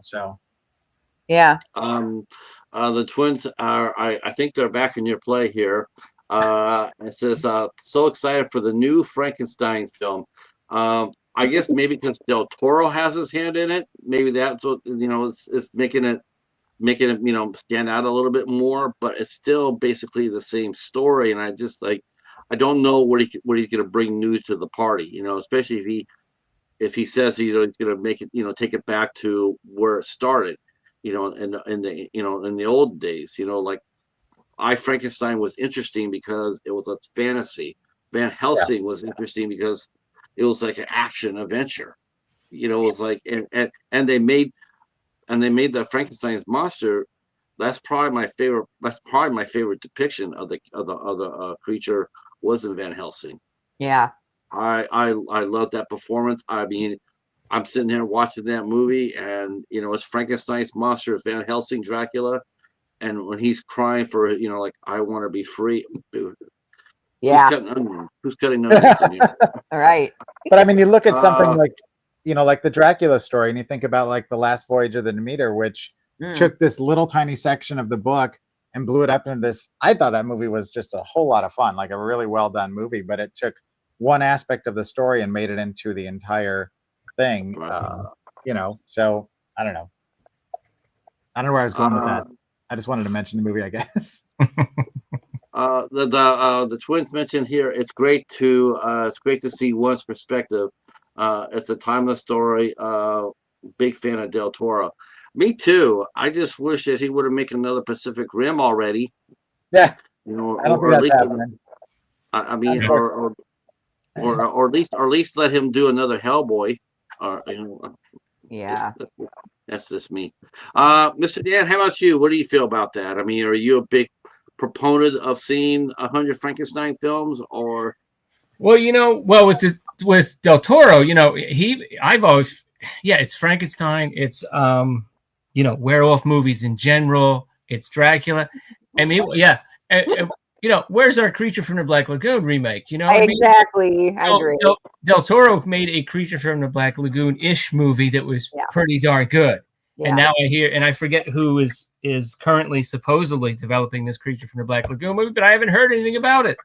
So. Yeah. The twins are, I think they're back in your play here. It says, so excited for the new Frankenstein film. I guess maybe because Del Toro has his hand in it, maybe that's what, it's making it, stand out a little bit more, but it's still basically the same story. And I just I don't know what he's going to bring new to the party, especially if he says he's going to make it, take it back to where it started, in the old days, like I Frankenstein was interesting because it was a fantasy. Van Helsing was interesting because it was like an action adventure, it was like, and they made the Frankenstein's monster. That's probably my favorite depiction of the creature was in Van Helsing. Yeah. I love that performance. I mean, I'm sitting here watching that movie, and it's Frankenstein's monster, it's Van Helsing, Dracula, and when he's crying for I want to be free. Yeah. Who's cutting onions in here? All right. But I mean, you look at something like like the Dracula story, and you think about like The Last Voyage of the Demeter, which took this little tiny section of the book and blew it up into this. I thought that movie was just a whole lot of fun, like a really well done movie, but it took one aspect of the story and made it into the entire thing. So I don't know. I don't know where I was going with that. I just wanted to mention the movie, I guess. The twins mentioned here, it's great to see one's perspective. It's a timeless story. Big fan of Del Toro. Me too. I just wish that he would have made another Pacific Rim already. Yeah. I don't think that's happening. I mean, or at least let him do another Hellboy. Yeah. That's just me. Mr. Dan, how about you? What do you feel about that? I mean, are you a big proponent of seeing 100 Frankenstein films, or? Well, with Del Toro, I've always, it's Frankenstein. It's werewolf movies in general. It's Dracula. I mean, where's our Creature from the Black Lagoon remake? Exactly. I agree. Del Toro made a Creature from the Black Lagoon-ish movie that was pretty darn good. Yeah. And now I hear, and I forget who is currently supposedly developing this Creature from the Black Lagoon movie, but I haven't heard anything about it.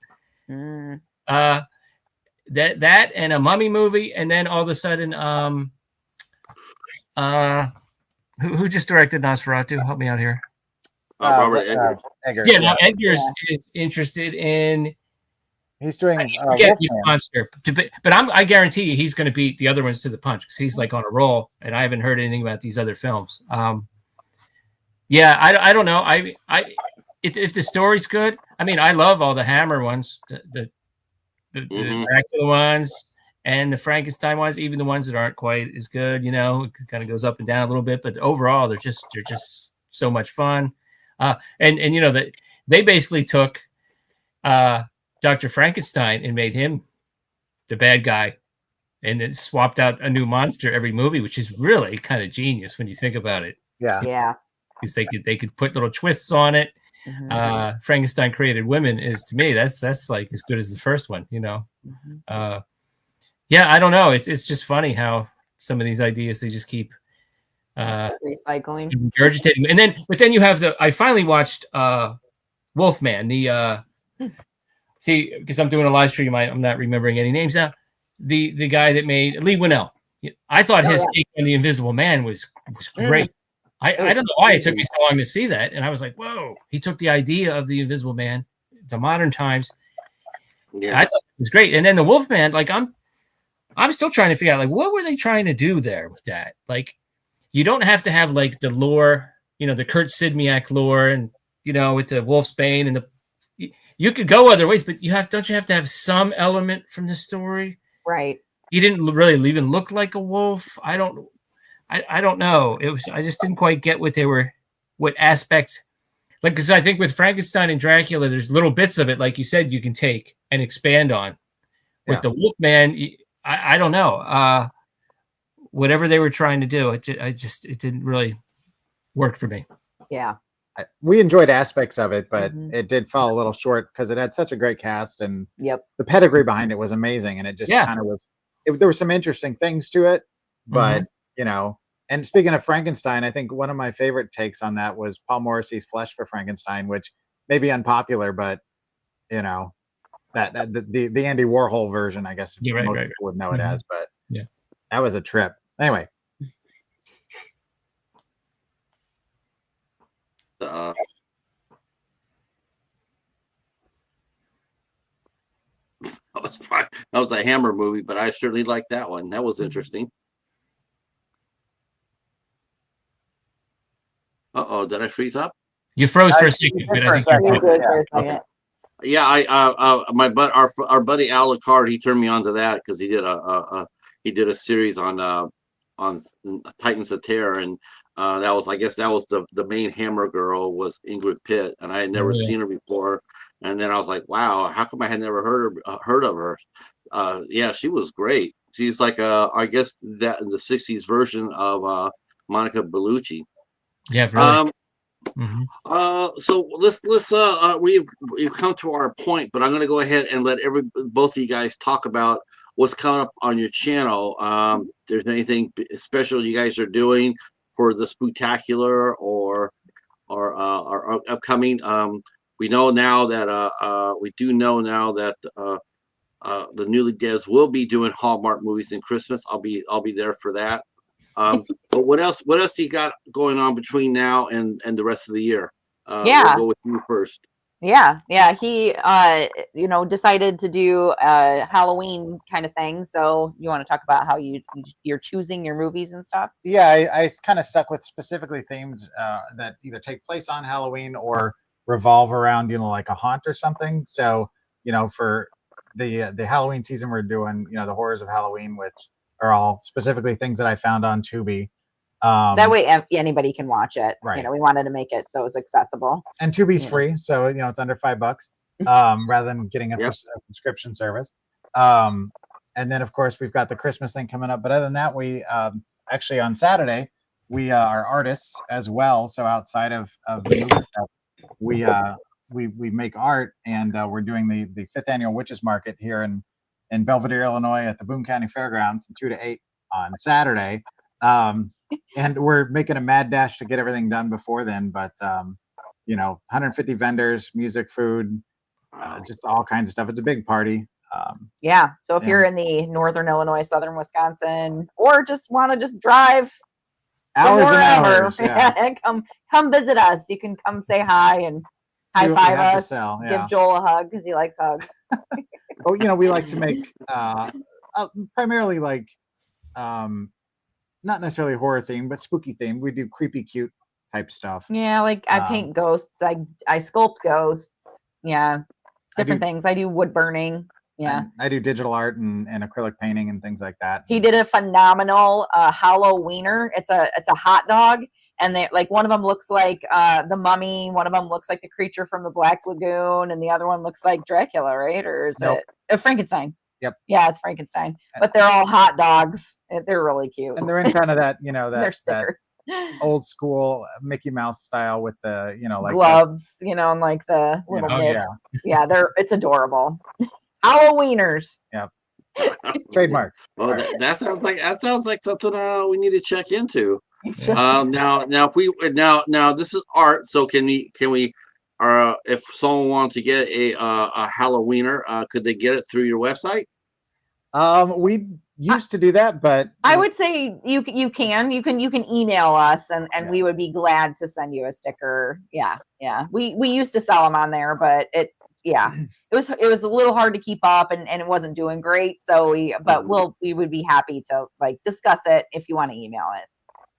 That and a Mummy movie, and then all of a sudden, who just directed Nosferatu? Help me out here. Robert Eggers. Yeah, now Eggers is interested in. He's doing Monster, but I guarantee you he's going to beat the other ones to the punch because he's like on a roll, and I haven't heard anything about these other films. I don't know. If the story's good, I mean, I love all the Hammer ones, the Dracula ones, and the Frankenstein ones, even the ones that aren't quite as good. It kind of goes up and down a little bit, but overall, they're just so much fun. And that they basically took Dr. Frankenstein and made him the bad guy, and then swapped out a new monster every movie, which is really kind of genius when you think about it. Yeah. Because they could put little twists on it. Frankenstein Created Women is, to me, that's like as good as the first one. I don't know. It's just funny how some of these ideas they just keep recycling, regurgitating, but then you have I finally watched Wolfman. See, because I'm doing a live stream, I'm not remembering any names now. The guy that made Lee Winnell. I thought his take on the Invisible Man was great. I don't know why it took me so long to see that, and I was like, whoa! He took the idea of the Invisible Man to modern times. Yeah, I thought it was great. And then the Wolfman, like I'm still trying to figure out, like, what were they trying to do there with that? Like, you don't have to have like the lore, the Kurt Sidmiak lore, and with the Wolfsbane and you could go other ways, but don't you have to have some element from the story? Right. He didn't really even look like a wolf. I don't know. I just didn't quite get what aspect, like, because I think with Frankenstein and Dracula, there's little bits of it, like you said, you can take and expand on. With the Wolfman, I don't know. whatever they were trying to do, it didn't really work for me. Yeah. We enjoyed aspects of it, but Mhm. it did fall a little short because it had such a great cast and Yep. the pedigree behind it was amazing. And it just kind of was, there were some interesting things to it, but you know, and speaking of Frankenstein, I think one of my favorite takes on that was Paul Morrissey's Flesh for Frankenstein, which may be unpopular, but you know, that the Andy Warhol version, I guess most people would know it as, but yeah, that was a trip. Anyway. That was a Hammer movie, but I certainly liked that one. That was interesting. Uh-oh, did I freeze up? You froze for a second, but I think you're good. Okay. Yeah, our buddy Al Licard, he turned me on to that because he did a series on Titans of Terror, and that was, I guess that was the main Hammer girl was Ingrid Pitt, and I had never seen her before, and then I was like, wow, how come I had never heard of her? Yeah, she was great. She's like I guess that in the '60s version of Monica Bellucci. Yeah, really. So let's we've come to our point, but I'm going to go ahead and let both of you guys talk about what's coming up on your channel. There's anything special you guys are doing for the Spooktacular or upcoming? We know now that the Newlydeads will be doing Hallmark movies in Christmas. I'll be there for that. But what else do you got going on between now and the rest of the year? We'll go with you first. Yeah. He decided to do a Halloween kind of thing. So you want to talk about how you're choosing your movies and stuff? Yeah, I kind of stuck with specifically themes that either take place on Halloween or revolve around, like a haunt or something. So, for the Halloween season, we're doing, the horrors of Halloween, which are all specifically things that I found on Tubi. That way anybody can watch it. Right. We wanted to make it so it's accessible. And Tubi's free, so it's under $5 rather than getting a subscription service. And then of course we've got the Christmas thing coming up. But other than that, we actually on Saturday we are artists as well. So outside of the movie stuff, we make art, and we're doing the 5th annual Witches Market here in Belvedere, Illinois, at the Boone County Fairground from 2 to 8 on Saturday. And we're making a mad dash to get everything done before then. But 150 vendors, music, food, just all kinds of stuff. It's a big party. So if you're in the northern Illinois, southern Wisconsin, or just want to drive hours and hours, come visit us. You can come say hi and high five us. Give Joel a hug because he likes hugs. We like to make primarily like not necessarily horror themed, but spooky themed. We do creepy cute type stuff. Yeah, like I paint ghosts. I sculpt ghosts. Yeah, different things. I do wood burning. Yeah, I do digital art and acrylic painting and things like that. He did a phenomenal Halloweener. It's a hot dog, and they one of them looks like the Mummy, one of them looks like the creature from the Black Lagoon, and the other one looks like Dracula, right? Or is it Frankenstein? Yep. Yeah, it's Frankenstein. But they're all hot dogs. They're really cute. And they're in kind of that, they're stickers. That old school Mickey Mouse style with the, like gloves, and like the little it's adorable. Halloweeners. Yep. Trademark. Well, that sounds like something we need to check into. Now this is art, so can we if someone wants to get a Halloweener, could they get it through your website? We used to do that, but I would say you can email us, and we would be glad to send you a sticker. Yeah. We used to sell them on there, but it was a little hard to keep up, and it wasn't doing great. So we would be happy to discuss it if you want to email it.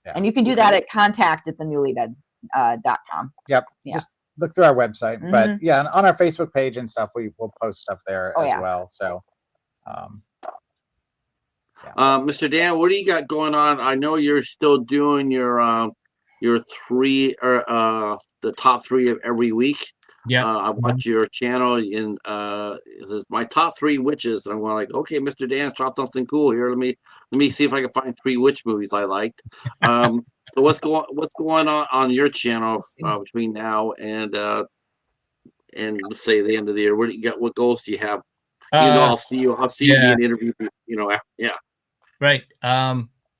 Yeah. And you can do that at contact@thenewlydeads.com. Yep. Yeah. Just look through our website. Mm-hmm. But on our Facebook page and stuff, we will post stuff there as well. So Mr. Dan, what do you got going on? I know you're still doing your 3 or the top 3 of every week. Yeah. I watch your channel in this is my top 3 witches, and I'm going like, okay, Mr. Dan's dropped something cool here. Let me see if I can find 3 witch movies I liked. So what's going on your channel between now and let's say the end of the year? What do you got? What goals do you have? You know, I'll see you being interviewed. You know, yeah. Right.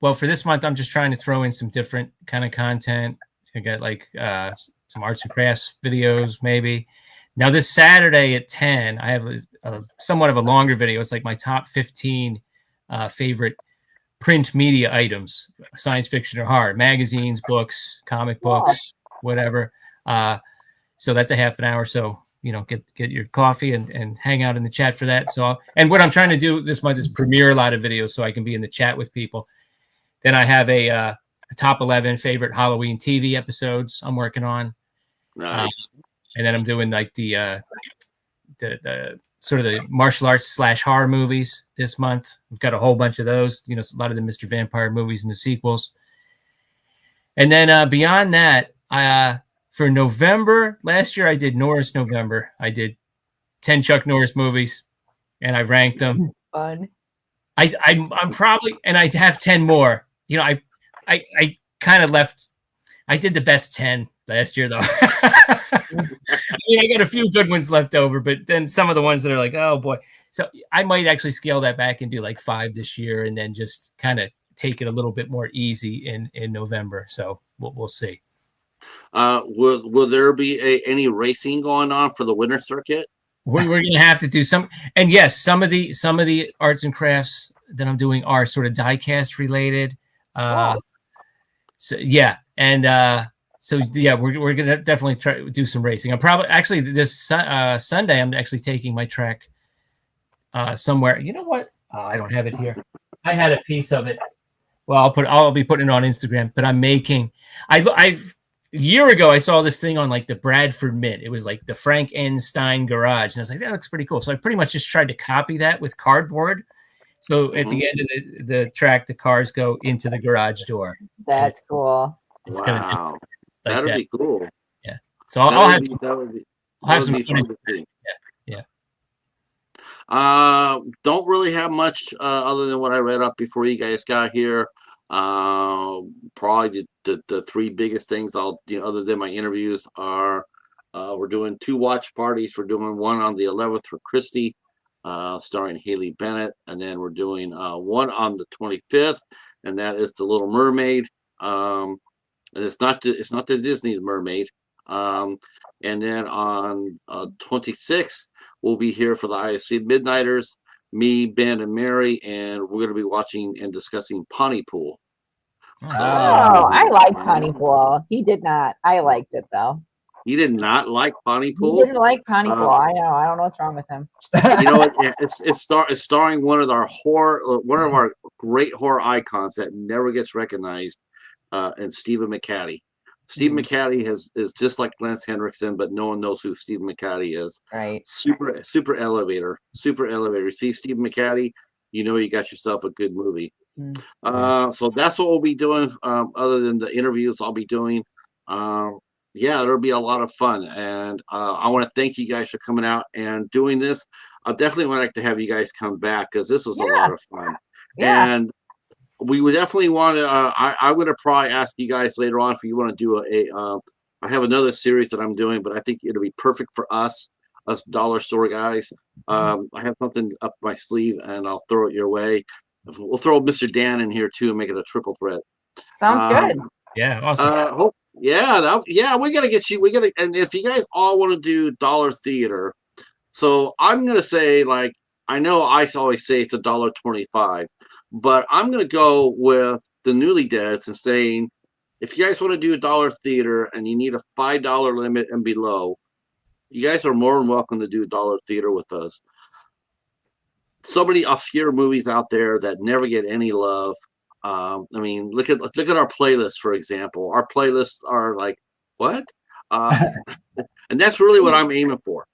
Well, for this month, I'm just trying to throw in some different kind of content. I got like some arts and crafts videos, maybe. Now, this Saturday at 10, I have a somewhat of a longer video. It's like my top 15 favorite print media items, science fiction or horror, magazines, books, comic books, whatever. So that's a half an hour. So, you know, get your coffee and hang out in the chat for that. So, and what I'm trying to do this month is premiere a lot of videos so I can be in the chat with people. Then I have a top 11 favorite Halloween TV episodes I'm working on. Nice. And then I'm doing like the sort of the martial arts / horror movies this month. We've got a whole bunch of those, you know, a lot of the Mr. Vampire movies and the sequels. And then beyond that, for November, last year I did Norris November. I did 10 Chuck Norris movies and I ranked them. Fun. I'm probably, and I have 10 more. You know, I kind of left. I did the best 10 last year, though. I mean, I got a few good ones left over, but then some of the ones that are like, oh boy. So I might actually scale that back and do like 5 this year, and then just kind of take it a little bit more easy in November. So we'll see. Will there be any racing going on for the winter circuit? We're going to have to do some, and yes, some of the arts and crafts that I'm doing are sort of die-cast related. So yeah, and so yeah, we're gonna definitely try to do some racing. I'm probably actually this Sunday I'm actually taking my trek somewhere. You know what? I don't have it here. I had a piece of it. Well, I'll be putting it on Instagram. But I'm making. I've a year ago I saw this thing on like the Bradford Mint. It was like the Frank N. Stein Garage, and I was like, that looks pretty cool. So I pretty much just tried to copy that with cardboard. So at the end of the track, the cars go into the garage door. That's cool. It's gonna Wow, like that'd that. be cool. Yeah. So I'll have some fun footage. to see. Yeah. Don't really have much other than what I read up before you guys got here. Probably the 3 biggest things other than my interviews are we're doing 2 watch parties. We're doing one on the 11th for Christy, starring Haley Bennett, and then we're doing one on the 25th, and that is the Little Mermaid. And it's not the Disney Mermaid. And then on 26th, we'll be here for the ISC Midnighters, me, Ben, and Mary, and we're going to be watching and discussing Pontypool. Oh, I like Pontypool. He did not. I liked it though. He did not like Pontypool. He didn't like Pontypool. I know. I don't know what's wrong with him. You know what? It's starring one of our great horror icons that never gets recognized, and Stephen McCatty. Stephen McCatty is just like Lance Henriksen, but no one knows who Stephen McCatty is. Right. Super elevator. See Stephen McCatty, you know you got yourself a good movie. So that's what we'll be doing. Other than the interviews I'll be doing. Yeah, it'll be a lot of fun, and I want to thank you guys for coming out and doing this. I definitely would like to have you guys come back because this was a lot of fun. Yeah. And we would definitely want to. I would have probably asked you guys later on if you want to do I have another series that I'm doing, but I think it'll be perfect for us dollar store guys. I have something up my sleeve, and I'll throw it your way. We'll throw Mr. Dan in here too and make it a triple threat. Sounds good. Yeah, awesome. We gotta get you. And if you guys all want to do dollar theater, so I'm gonna say, like, I know I always say it's $1.25, but I'm gonna go with the Newlydeads and saying, if you guys want to do a dollar theater and you need a $5 limit and below, you guys are more than welcome to do dollar theater with us. So many obscure movies out there that never get any love. I mean, look at our playlist, for example. Our playlists are like, what? And that's really what I'm aiming for.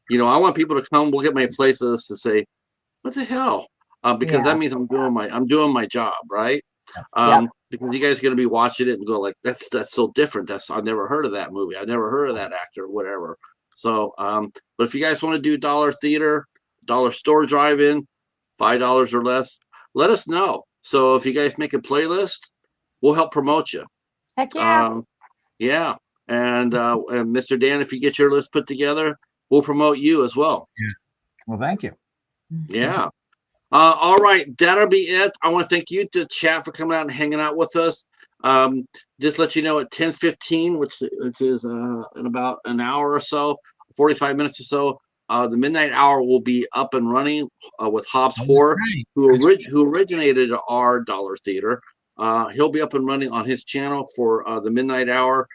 You know, I want people to come look at my playlist and say, what the hell? Because that means I'm doing my job, right? Because you guys are going to be watching it and go like, that's so different. I've never heard of that movie. I've never heard of that actor, whatever. So, but if you guys want to do dollar theater, dollar store drive-in, $5 or less, let us know. So if you guys make a playlist, we'll help promote you. Heck yeah. Yeah. And Mr. Dan, if you get your list put together, we'll promote you as well. Well, thank you. Yeah. All right. That'll be it. I want to thank you to chat for coming out and hanging out with us. Just let you know at 10:15, which is in about an hour or so, 45 minutes or so, the midnight hour will be up and running with Hobbs Horror, right. who originated our Dollar Theater. He'll be up and running on his channel for the midnight hour.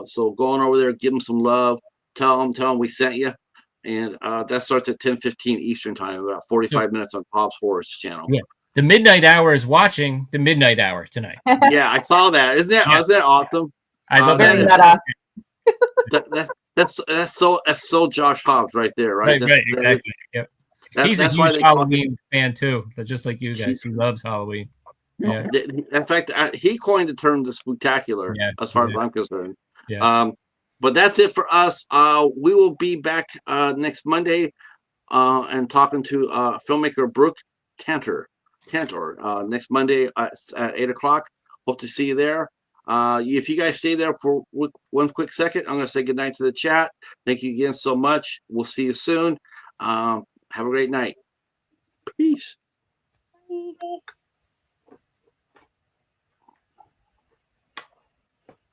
So go on over there, give him some love, tell him we sent you. And that starts at 10:15 Eastern time, about 45 minutes on Hobbs Horror's channel. Yeah. The midnight hour is watching the midnight hour tonight. Yeah, I saw that. Isn't that awesome? I love Very that. meta. That's so Josh Hobbs right there, right? Right, exactly. Yep. He's a that's why huge Halloween fan too, just like you guys. He loves Halloween. Yeah. In fact, he coined the term the spectacular, as far as I'm concerned. Yeah. But that's it for us. We will be back next Monday and talking to filmmaker Brooke Tantor next Monday at 8 o'clock. Hope to see you there. If you guys stay there for one quick second, I'm going to say goodnight to the chat. Thank you again so much. We'll see you soon. Have a great night. Peace. Bye.